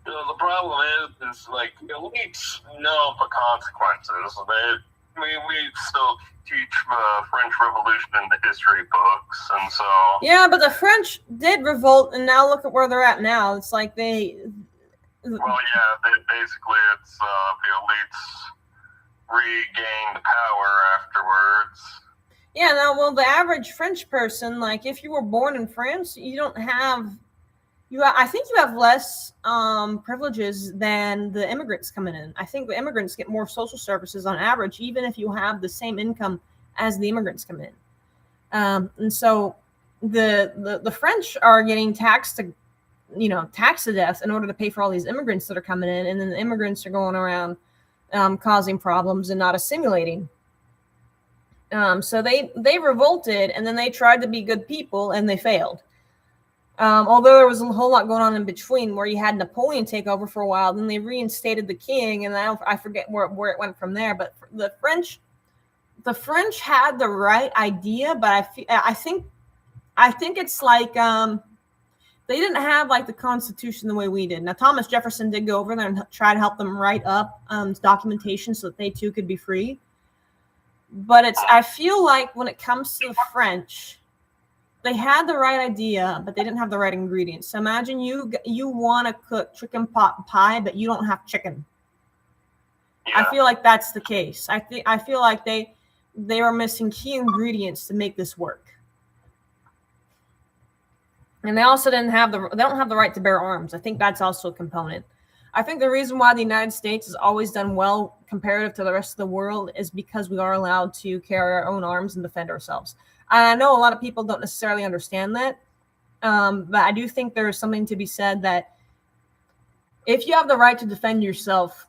The problem is like, the elites know the consequences. We still teach the French Revolution in the history books, and so... Yeah, but the French did revolt, and now look at where they're at now. It's like they... Well, yeah, basically it's the elites regained power afterwards. Yeah, well, the average French person, like, if you were born in France, you don't have... I think you have less privileges than the immigrants coming in. I think the immigrants get more social services on average, even if you have the same income as the immigrants come in. And so the French are getting taxed to death in order to pay for all these immigrants that are coming in, and then the immigrants are going around causing problems and not assimilating. So they revolted, and then they tried to be good people, and they failed. Although there was a whole lot going on in between, where you had Napoleon take over for a while, then they reinstated the king, and I forget where it went from there. But the French the French had the right idea, but I think it's like they didn't have like the Constitution the way we did. Now Thomas Jefferson did go over there and try to help them write up documentation so that they too could be free. But I feel like when it comes to the French, they had the right idea, but they didn't have the right ingredients. So imagine you want to cook chicken pot pie, but you don't have chicken. Yeah. I feel like that's the case. I feel like they were missing key ingredients to make this work. And they also don't have the right to bear arms. I think that's also a component. I think the reason why the United States has always done well comparative to the rest of the world is because we are allowed to carry our own arms and defend ourselves. I know a lot of people don't necessarily understand that, but I do think there is something to be said that if you have the right to defend yourself,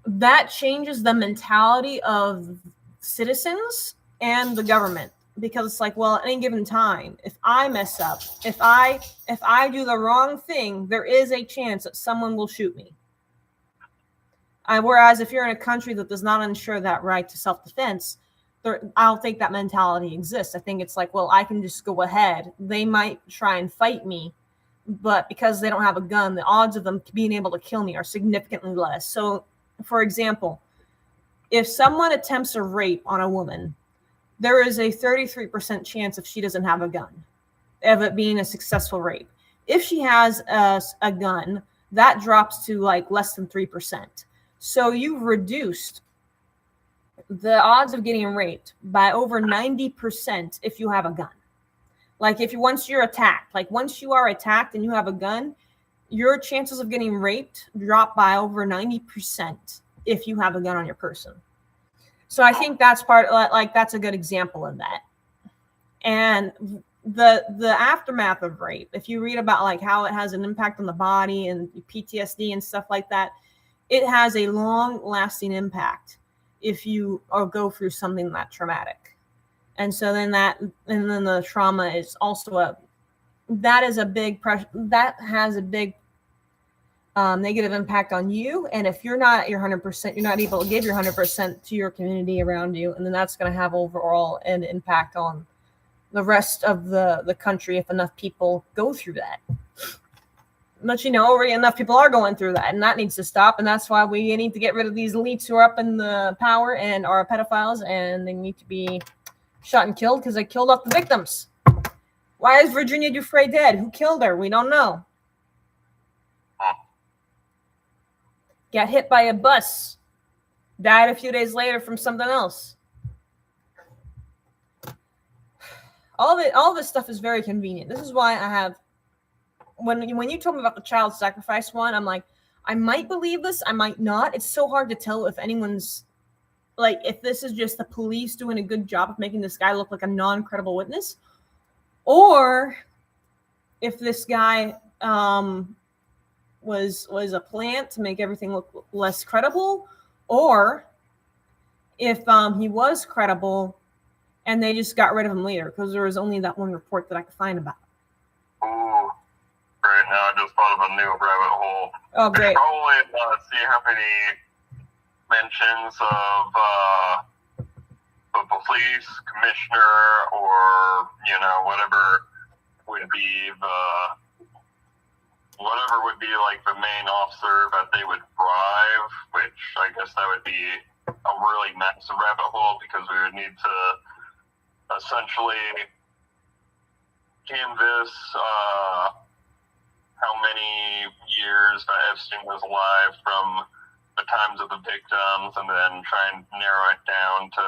that changes the mentality of citizens and the government. Because it's like, well, at any given time, if I mess up, if I do the wrong thing, there is a chance that someone will shoot me. Whereas if you're in a country that does not ensure that right to self-defense, I don't think that mentality exists. I think it's like, well, I can just go ahead. They might try and fight me, but because they don't have a gun, the odds of them being able to kill me are significantly less. So, for example, if someone attempts a rape on a woman, there is a 33% chance if she doesn't have a gun of it being a successful rape. If she has a gun, that drops to like less than 3%. So you've reduced the odds of getting raped by over 90% if you have a gun. Like once you're attacked, like once you are attacked and you have a gun, your chances of getting raped drop by over 90% if you have a gun on your person. So I think that's that's a good example of that. And the aftermath of rape, if you read about like how it has an impact on the body and PTSD and stuff like that, it has a long lasting impact if you go through something that traumatic. And so then the trauma is also that has a big negative impact on you. And if you're not at your 100%, you're not able to give your 100% to your community around you. And then that's going to have overall an impact on the rest of the country if enough people go through that. But, already enough people are going through that, and that needs to stop. And that's why we need to get rid of these elites who are up in the power and are pedophiles, and they need to be shot and killed because they killed off the victims. Why is Virginia Dufresne dead? Who killed her? We don't know. Got hit by a bus, died a few days later from something else. All this stuff is very convenient. This is why I have, when you told me about the child sacrifice one, I'm like, I might believe this, I might not. It's so hard to tell if anyone's, like, if this is just the police doing a good job of making this guy look like a non-credible witness, or if this guy, was a plant to make everything look less credible, or if he was credible and they just got rid of him later because there was only that one report that I could find about. Ooh, great. Now I just thought of a new rabbit hole. Oh, great. Probably see how many mentions of the police commissioner or, whatever would be like the main officer that they would bribe, which I guess that would be a really massive rabbit hole because we would need to essentially canvas how many years that Epstein was alive from the times of the victims, and then try and narrow it down to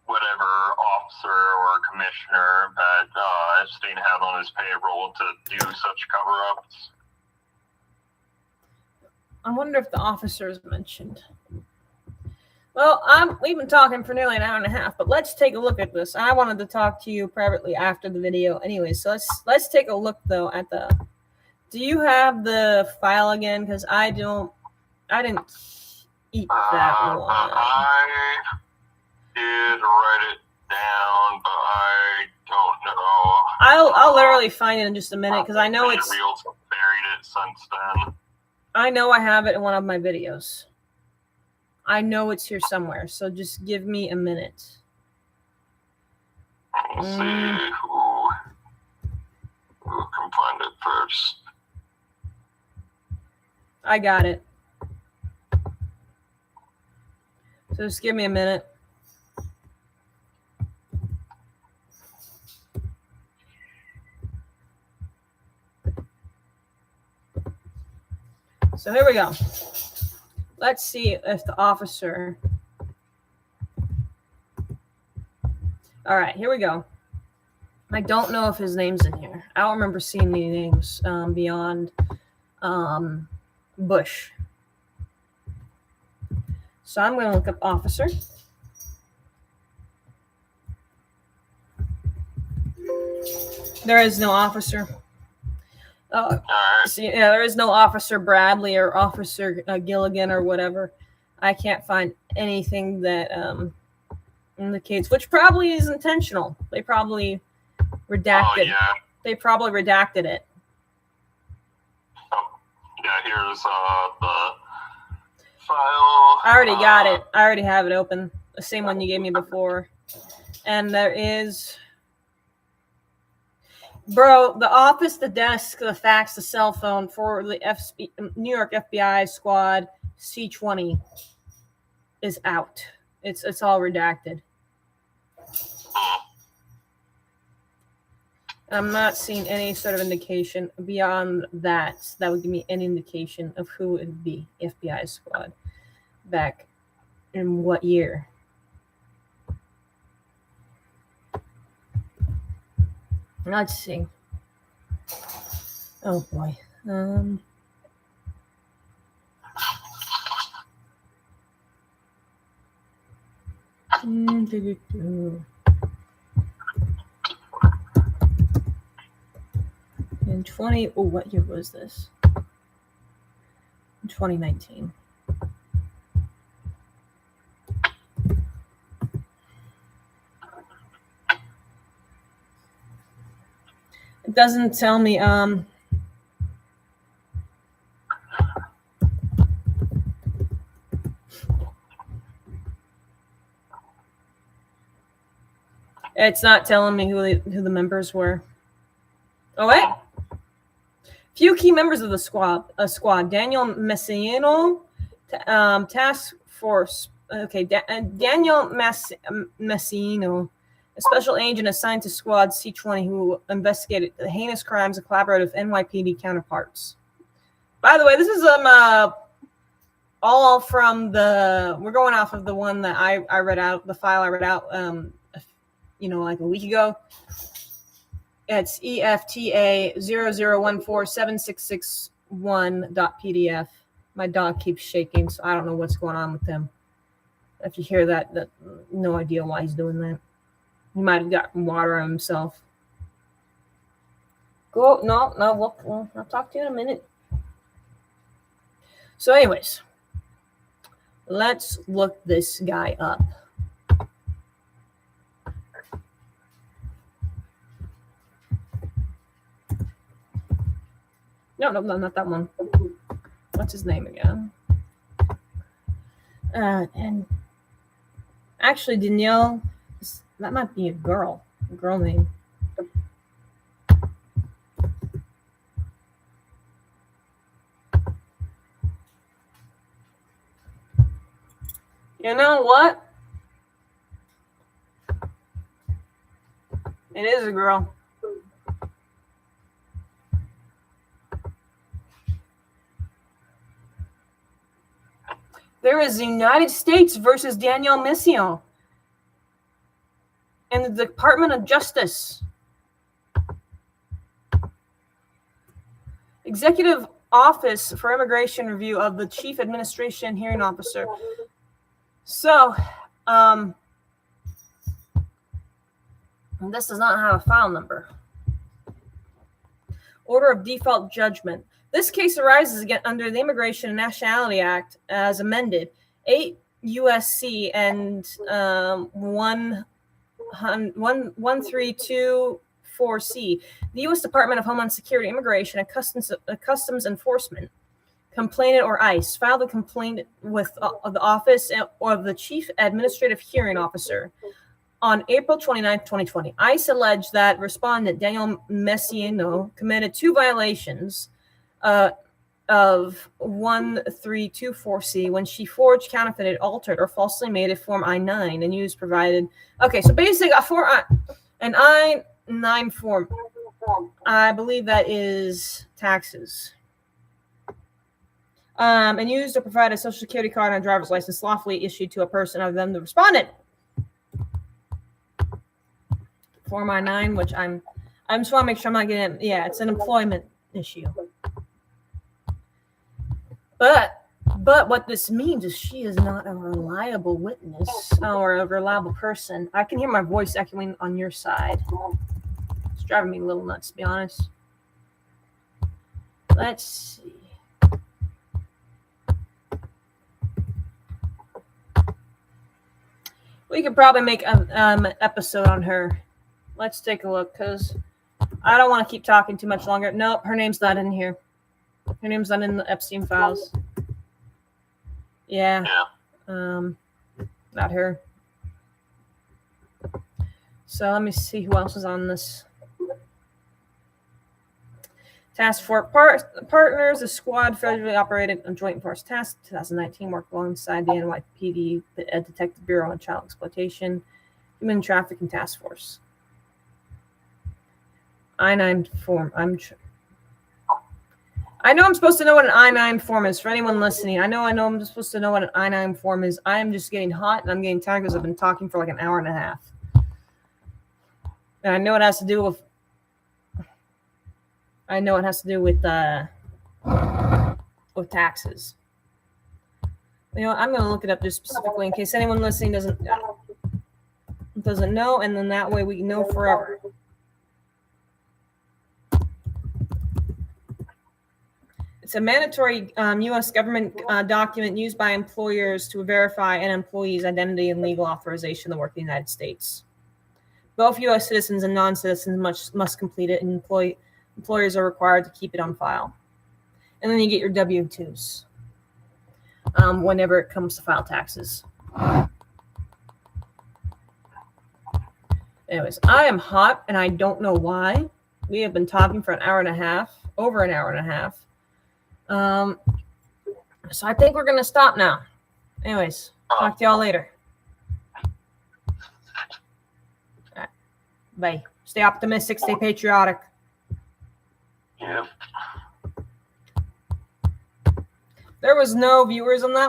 whatever officer or commissioner that Epstein had on his payroll to do such cover-ups. I wonder if the officers mentioned. Well, we've been talking for nearly an hour and a half, but let's take a look at this. I wanted to talk to you privately after the video anyway, so let's take a look, though, at the... Do you have the file again? Because I didn't eat that one. I did write it down, but I don't know. I'll literally find it in just a minute, because I know it's... Reels have buried it since then. I know I have it in one of my videos. I know it's here somewhere, so just give me a minute. Let's see who can find it first. I got it. So just give me a minute. So here we go. Let's see if the officer... All right, here we go. I don't know if his name's in here. I don't remember seeing any names beyond Bush. So I'm going to look up officer. There is no officer. So, yeah, there is no Officer Bradley or Officer Gilligan or whatever. I can't find anything that indicates, which probably is intentional. They probably redacted. They probably redacted it. Yeah, here's the file. I already got it. I already have it open. The same one you gave me before. And there is... Bro, the office, the desk, the fax, the cell phone for the New York FBI squad C-20 is out. It's all redacted. I'm not seeing any sort of indication beyond that. That would give me any indication of who it would be, FBI squad, back in what year. Let's see. Oh boy. In 20, oh, what year was this? In 2019. It doesn't tell me, it's not telling me who the members were. Oh, wait. Few key members of the squad. Daniel Messino, task force. Okay, Daniel Messino, a special agent assigned to Squad C-20 who investigated the heinous crimes of collaborative NYPD counterparts. By the way, this is all from the... We're going off of the one that I read out, the file I read out, like a week ago. It's EFTA 00147661.pdf. My dog keeps shaking, so I don't know what's going on with him. If you hear that, no idea why he's doing that. He might have gotten water on himself. No, I'll talk to you in a minute. So anyways, let's look this guy up. No, not that one. What's his name again? And actually, Danielle, that might be a girl name. You know what? It is a girl. There is the United States versus Daniel Messino and the Department of Justice. Executive Office for Immigration Review of the Chief Administration Hearing Officer. So, this does not have a file number. Order of Default Judgment. This case arises again under the Immigration and Nationality Act as amended, 8 U.S.C. and 132.4c. The U.S. Department of Homeland Security, Immigration, and Customs Enforcement complainant or ICE filed a complaint with the Office of the Chief Administrative Hearing Officer on April 29, 2020. ICE alleged that respondent Daniel Messiano committed 2 violations of 1324C when she forged, counterfeited, altered, or falsely made a Form I-9 and used provided. Okay, so basically an I-9 form. I believe that is taxes. And used to provide a social security card and a driver's license lawfully issued to a person other than the respondent. Form I-9, which I just want to make sure I'm not getting. Yeah, it's an employment issue. But what this means is she is not a reliable witness or a reliable person. I can hear my voice echoing on your side. It's driving me a little nuts, to be honest. Let's see. We could probably make an episode on her. Let's take a look, because I don't want to keep talking too much longer. Nope, her name's not in here. Her name's not in the Epstein files. Yeah. Not her. So let me see who else is on this. Task Force Partners, the squad federally operated on Joint Force Task 2019, worked alongside the NYPD, the Detective Bureau on Child Exploitation, Human Trafficking Task Force. I-9 form. I know I'm supposed to know what an I-9 form is. For anyone listening, I know I'm supposed to know what an I-9 form is. I am just getting hot and I'm getting tired because I've been talking for like an hour and a half. And I know it has to do with. I know it has to do with taxes. You know, I'm going to look it up just specifically in case anyone listening doesn't know, and then that way we know forever. It's a mandatory U.S. government document used by employers to verify an employee's identity and legal authorization to work in the United States. Both U.S. citizens and non-citizens must complete it, and employers are required to keep it on file. And then you get your W-2s whenever it comes to file taxes. Anyways, I am hot, and I don't know why. We have been talking for over an hour and a half. So I think we're going to stop now. Anyways, talk to y'all later. All right. Bye. Stay optimistic, stay patriotic. Yep. There was no viewers on that